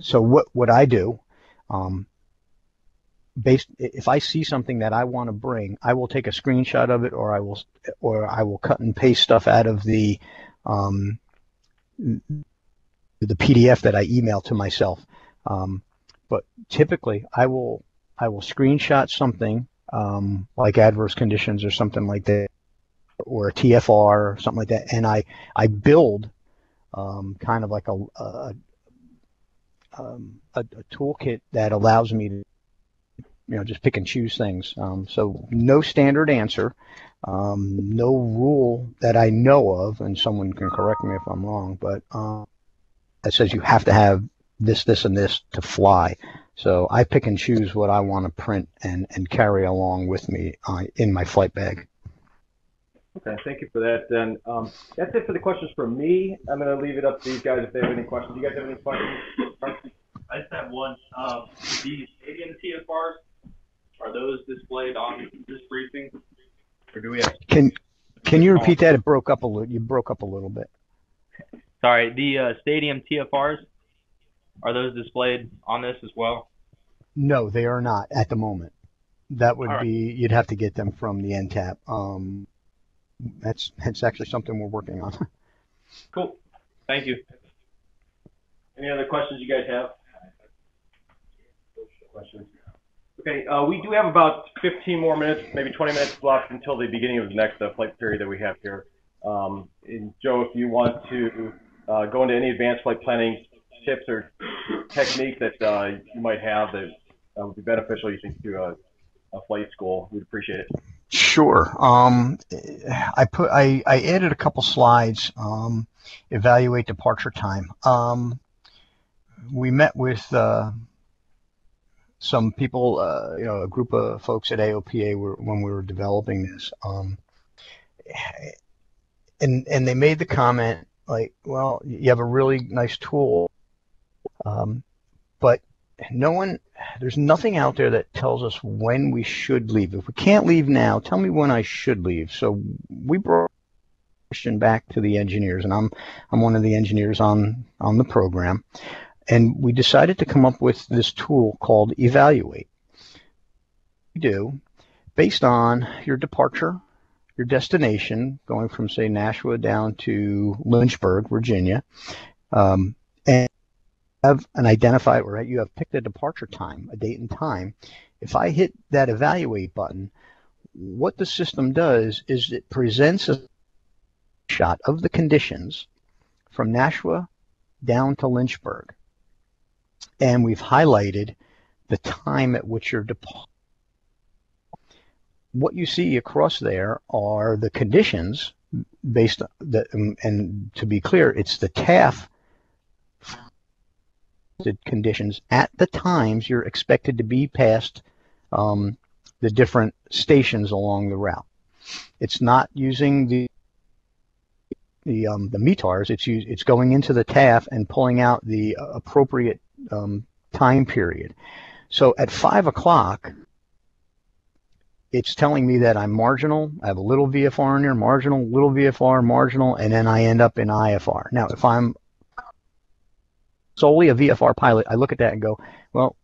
So what I do, if I see something that I want to bring, I will take a screenshot of it, or I will cut and paste stuff out of the the PDF that I email to myself. But typically, I will screenshot something like adverse conditions or something like that, or a TFR or something like that, and I build kind of like a toolkit that allows me to just pick and choose things. So no standard answer, no rule that I know of, and someone can correct me if I'm wrong, but that says you have to have this, this, and this to fly. So I pick and choose what I want to print and carry along with me in my flight bag. Okay, thank you for that. Then that's it for the questions from me. I'm going to leave it up to these guys if they have any questions. You guys have any questions? I just have one. The stadium TFRs, are those displayed on this briefing, or do we have? Can you repeat that? It broke up a little. You broke up a little bit. Sorry, the stadium TFRs, are those displayed on this as well? No, they are not at the moment. That would be, you'd have to get them from the NTAP. That's actually something we're working on. Cool. Thank you. Any other questions you guys have? Questions? Okay, we do have about 15 more minutes, maybe 20 minutes left until the beginning of the next flight period that we have here. And Joe, if you want to go into any advanced flight planning tips or techniques that you might have that would be beneficial, you think, to a flight school, we'd appreciate it. Sure. I added a couple slides. Evaluate departure time. We met with some people, a group of folks at AOPA when we were developing this, and they made the comment like, well, you have a really nice tool, but there's nothing out there that tells us when we should leave. If we can't leave now, tell me when I should leave. So we brought the question back to the engineers, and I'm one of the engineers on the program, and we decided to come up with this tool called Evaluate. We do, based on your departure, your destination, going from, say, Nashua down to Lynchburg, Virginia, and have an identified, or you have picked a departure time, a date and time. If I hit that evaluate button, what the system does is it presents a shot of the conditions from Nashua down to Lynchburg. And we've highlighted the time at which you're departing. What you see across there are the conditions based on and to be clear, it's the TAF conditions at the times you're expected to be past the different stations along the route. It's not using the METARs. It's going into the TAF and pulling out the appropriate time period. So at 5 o'clock, it's telling me that I'm marginal. I have a little VFR in there, marginal, little VFR, marginal, and then I end up in IFR. Now, if I'm solely a VFR pilot, I look at that and go, well,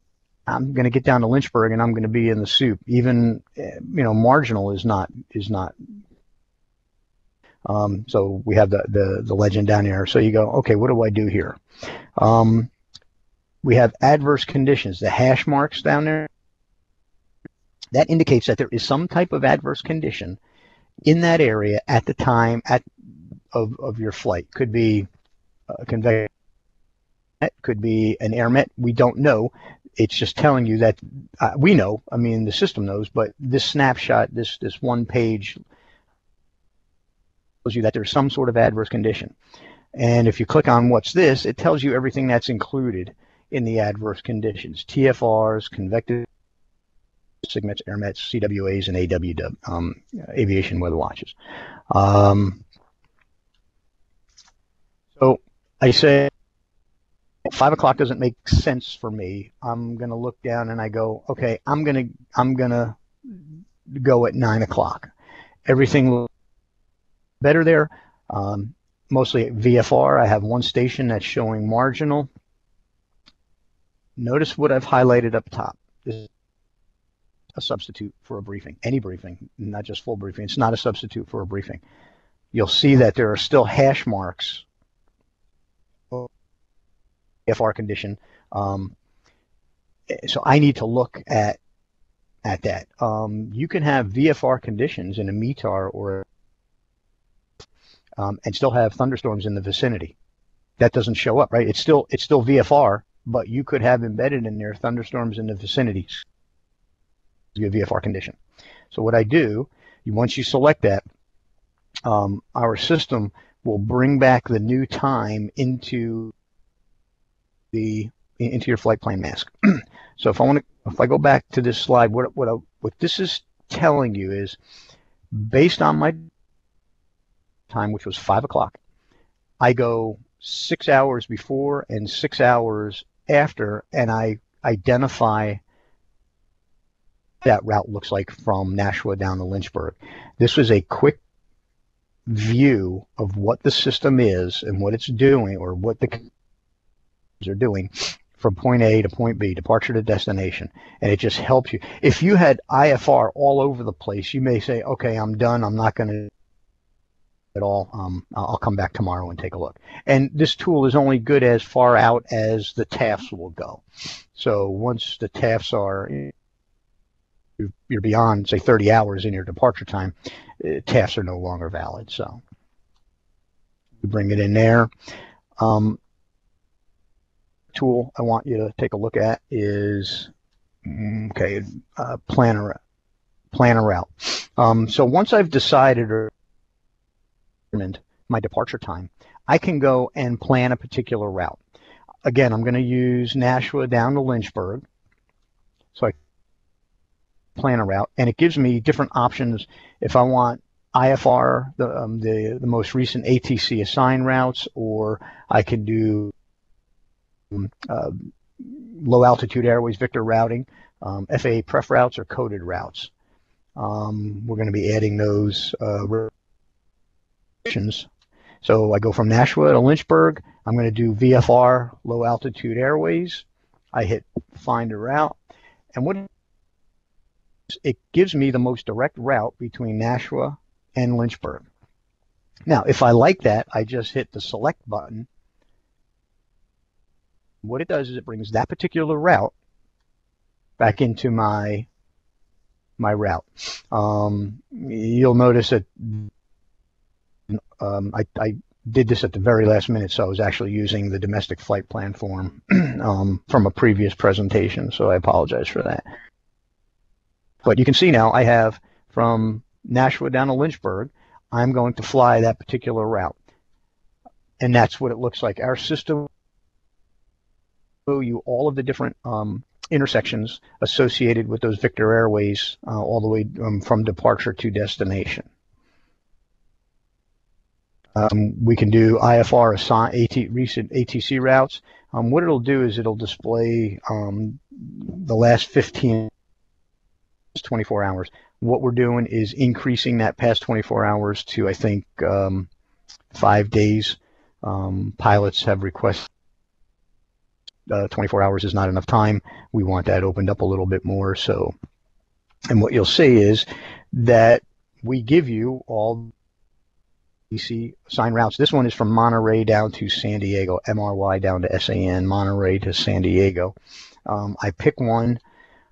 I'm going to get down to Lynchburg and I'm going to be in the soup. Even, marginal is not. So we have the legend down here. So you go, okay, what do I do here? We have adverse conditions, the hash marks down there. That indicates that there is some type of adverse condition in that area at the time of your flight. Could be a convection, could be an air met. We don't know. It's just telling you that we know. I mean, the system knows, but this snapshot, this one page, tells you that there's some sort of adverse condition. And if you click on what's this, it tells you everything that's included in the adverse conditions: TFRs, convective SIGMETs, AirMets, CWAs, and AWW, aviation weather watches. So I say 5 o'clock doesn't make sense for me. I'm going to look down and I go, okay, I'm going to go at 9 o'clock. Everything looks better there. Mostly VFR. I have one station that's showing marginal. Notice what I've highlighted up top. This is a substitute for a briefing. Any briefing, not just full briefing. It's not a substitute for a briefing. You'll see that there are still hash marks VFR condition. So I need to look at that. You can have VFR conditions in a METAR or and still have thunderstorms in the vicinity. That doesn't show up, right? It's still VFR, but you could have embedded in there thunderstorms in the vicinity. Your VFR condition. So what I do, once you select that, our system will bring back the new time into your flight plan mask. So if I go back to this slide, what this is telling you is, based on my time, which was 5 o'clock, I go 6 hours before and 6 hours after, and I identify that route looks like from Nashua down to Lynchburg. This was a quick view of what the system is and what it's doing, or what the are doing from point A to point B, departure to destination, and it just helps you. If you had IFR all over the place, you may say, okay, I'm done, I'm not going to at all. I'll come back tomorrow and take a look. And this tool is only good as far out as the TAFs will go. So once the TAFs are, you're beyond, say, 30 hours in your departure time, TAFs are no longer valid. So you bring it in there. Tool I want you to take a look at is, plan a route. So once I've decided or my departure time, I can go and plan a particular route. Again, I'm going to use Nashua down to Lynchburg. So I plan a route, and it gives me different options. If I want IFR, the most recent ATC assigned routes, or I can do low altitude airways Victor routing, FAA pref routes, or coded routes. We're going to be adding those So I go from Nashua to Lynchburg. I'm going to do VFR, low altitude airways. I hit find a route, and what it gives me the most direct route between Nashua and Lynchburg. Now, if I like that, I just hit the select button. What it does is it brings that particular route back into my route. You'll notice that I did this at the very last minute, so I was actually using the domestic flight plan form from a previous presentation, so I apologize for that. But you can see now I have from Nashua down to Lynchburg, I'm going to fly that particular route. And that's what it looks like. Our system will show you all of the different intersections associated with those Victor Airways all the way from departure to destination. We can do IFR recent ATC routes. What it'll do is it'll display the last 24 hours. What we're doing is increasing that past 24 hours to, I think, 5 days. Pilots have requested 24 hours is not enough time. We want that opened up a little bit more. So, and what you'll see is that we give you all DC assigned routes. This one is from Monterey down to San Diego, MRY down to SAN, Monterey to San Diego. I pick one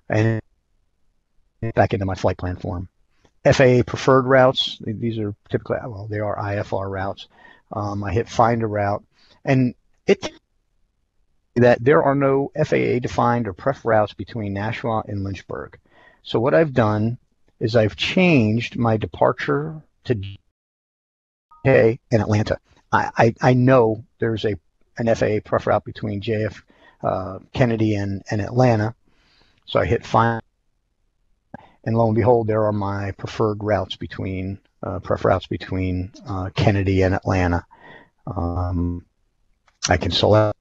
and back into my flight plan form. FAA preferred routes, these are typically, well, they are IFR routes. I hit find a route, and it that there are no FAA defined or pref routes between Nashua and Lynchburg. So what I've done is I've changed my departure to JFK and Atlanta. I know there's an FAA pref route between JF Kennedy and Atlanta, so I hit find, and lo and behold, there are my preferred routes between pref routes between Kennedy and Atlanta. I can select.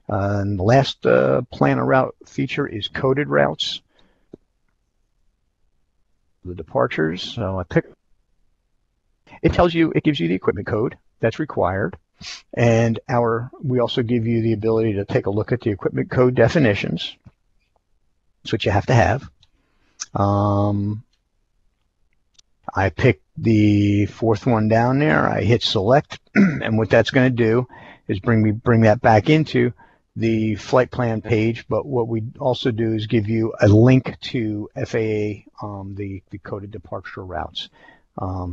And the last plan a route feature is coded routes. The departures. So I pick. It tells you, it gives you the equipment code that's required, and we also give you the ability to take a look at the equipment code definitions. That's what you have to have. I pick the fourth one down there. I hit select, and what that's going to do is bring that back into the flight plan page. But what we also do is give you a link to FAA, the coded departure routes,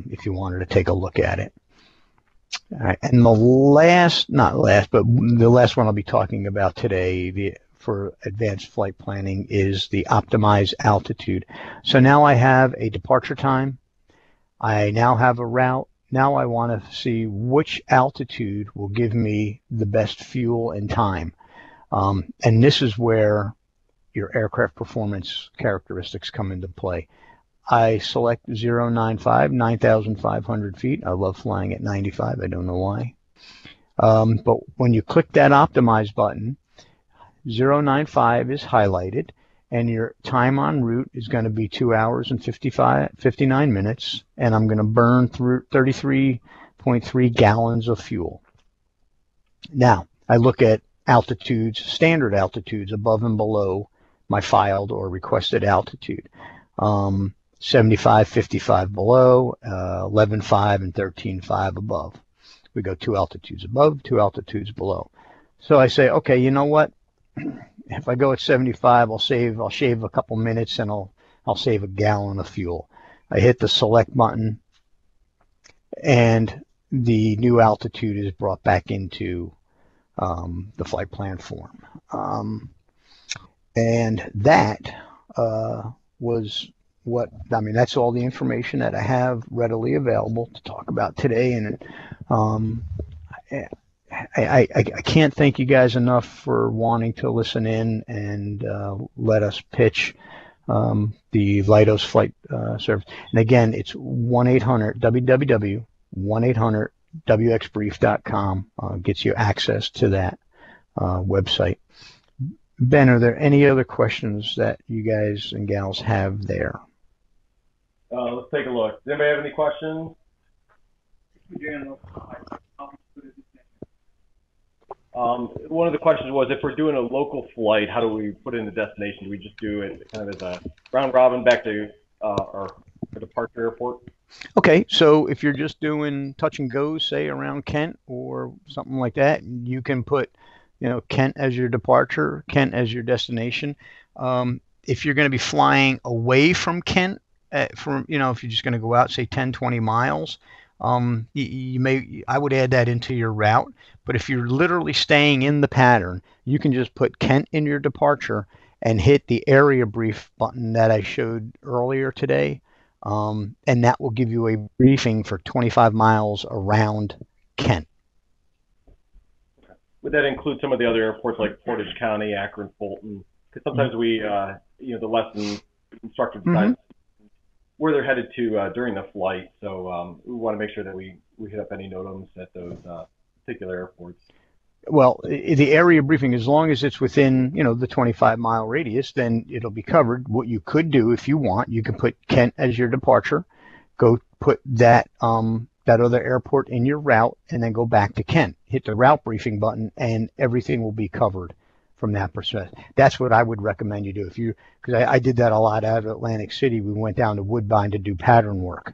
if you wanted to take a look at it. All right, and the last one I'll be talking about today, for advanced flight planning, is the optimized altitude. So now I have a departure time. I now have a route. Now I want to see which altitude will give me the best fuel and time. And this is where your aircraft performance characteristics come into play. I select 095, 9,500 feet. I love flying at 95. I don't know why. But when you click that optimize button, 095 is highlighted, and your time en route is going to be 2 hours and 59 minutes, and I'm going to burn through 33.3 gallons of fuel. Now, I look at altitudes, standard altitudes above and below my filed or requested altitude. 75, 55 below, 11.5 and 13.5 above. We go 2 altitudes above, 2 altitudes below. So I say, okay, you know what? If I go at 75, I'll shave a couple minutes, and I'll save a gallon of fuel. I hit the select button, and the new altitude is brought back into the flight plan form. And that was that's all the information that I have readily available to talk about today. And I can't thank you guys enough for wanting to listen in and let us pitch the Leidos flight service. And again, it's 1-800-wxbrief.com gets you access to that website. Ben, are there any other questions that you guys and gals have there? Let's take a look. Does anybody have any questions? One of the questions was, if we're doing a local flight, how do we put in the destination? Do we just do it kind of as a round robin back to our departure airport? Okay, so if you're just doing touch and go, say around Kent or something like that, you can put, Kent as your departure, Kent as your destination. If you're going to be flying away from Kent, if you're just going to go out, say 10, 20 miles, I would add that into your route. But if you're literally staying in the pattern, you can just put Kent in your departure and hit the area brief button that I showed earlier today. And that will give you a briefing for 25 miles around Kent. Would that include some of the other airports like Portage County, Akron, Fulton? Because sometimes we, the lesson instructor decides where they're headed to during the flight. So we want to make sure that we hit up any NOTAMs at those particular airports. Well, the area briefing, as long as it's within, the 25-mile radius, then it'll be covered. What you could do, if you want, you can put Kent as your departure, go put that other airport in your route, and then go back to Kent. Hit the route briefing button, and everything will be covered from that perspective. That's what I would recommend you do. Because I did that a lot out of Atlantic City. We went down to Woodbine to do pattern work.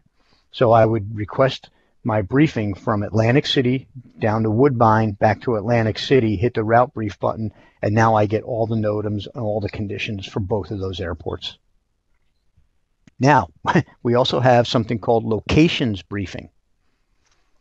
So I would request my briefing from Atlantic City down to Woodbine, back to Atlantic City, hit the route brief button, and now I get all the NOTAMs and all the conditions for both of those airports. Now, we also have something called locations briefing.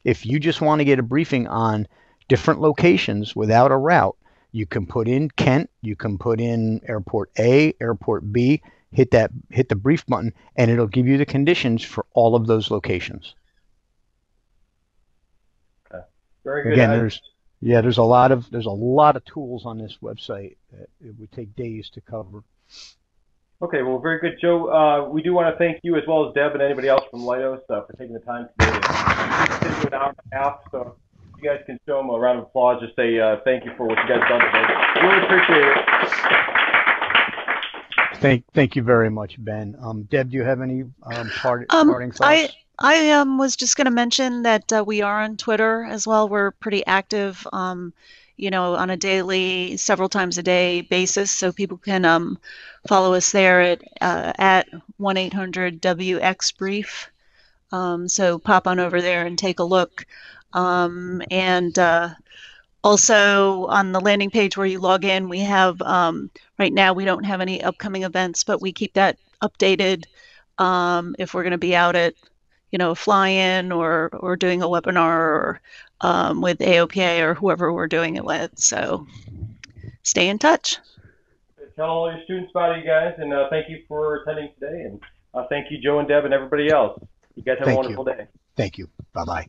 If you just want to get a briefing on different locations without a route, you can put in Kent, you can put in Airport A, Airport B, hit the brief button, and it'll give you the conditions for all of those locations. Very good. Again, there's a lot of tools on this website that it would take days to cover. Okay, well, very good, Joe. We do want to thank you, as well as Deb and anybody else from Leidos, for taking the time today to sit an hour and a half. So if you guys can show them a round of applause, just say thank you for what you guys done today. Really appreciate it. Thank you very much, Ben. Deb, do you have any parting thoughts? I was just going to mention that we are on Twitter as well. We're pretty active, on a daily, several times a day basis. So people can follow us there at 1-800-WX-BRIEF. So pop on over there and take a look. And Also, on the landing page where you log in, we have, right now, we don't have any upcoming events, but we keep that updated if we're going to be out at, a fly-in or doing a webinar or with AOPA or whoever we're doing it with. So stay in touch. Tell all your students about it, you guys, and thank you for attending today. And thank you, Joe and Deb and everybody else. You guys have a wonderful day. Thank you. Bye-bye.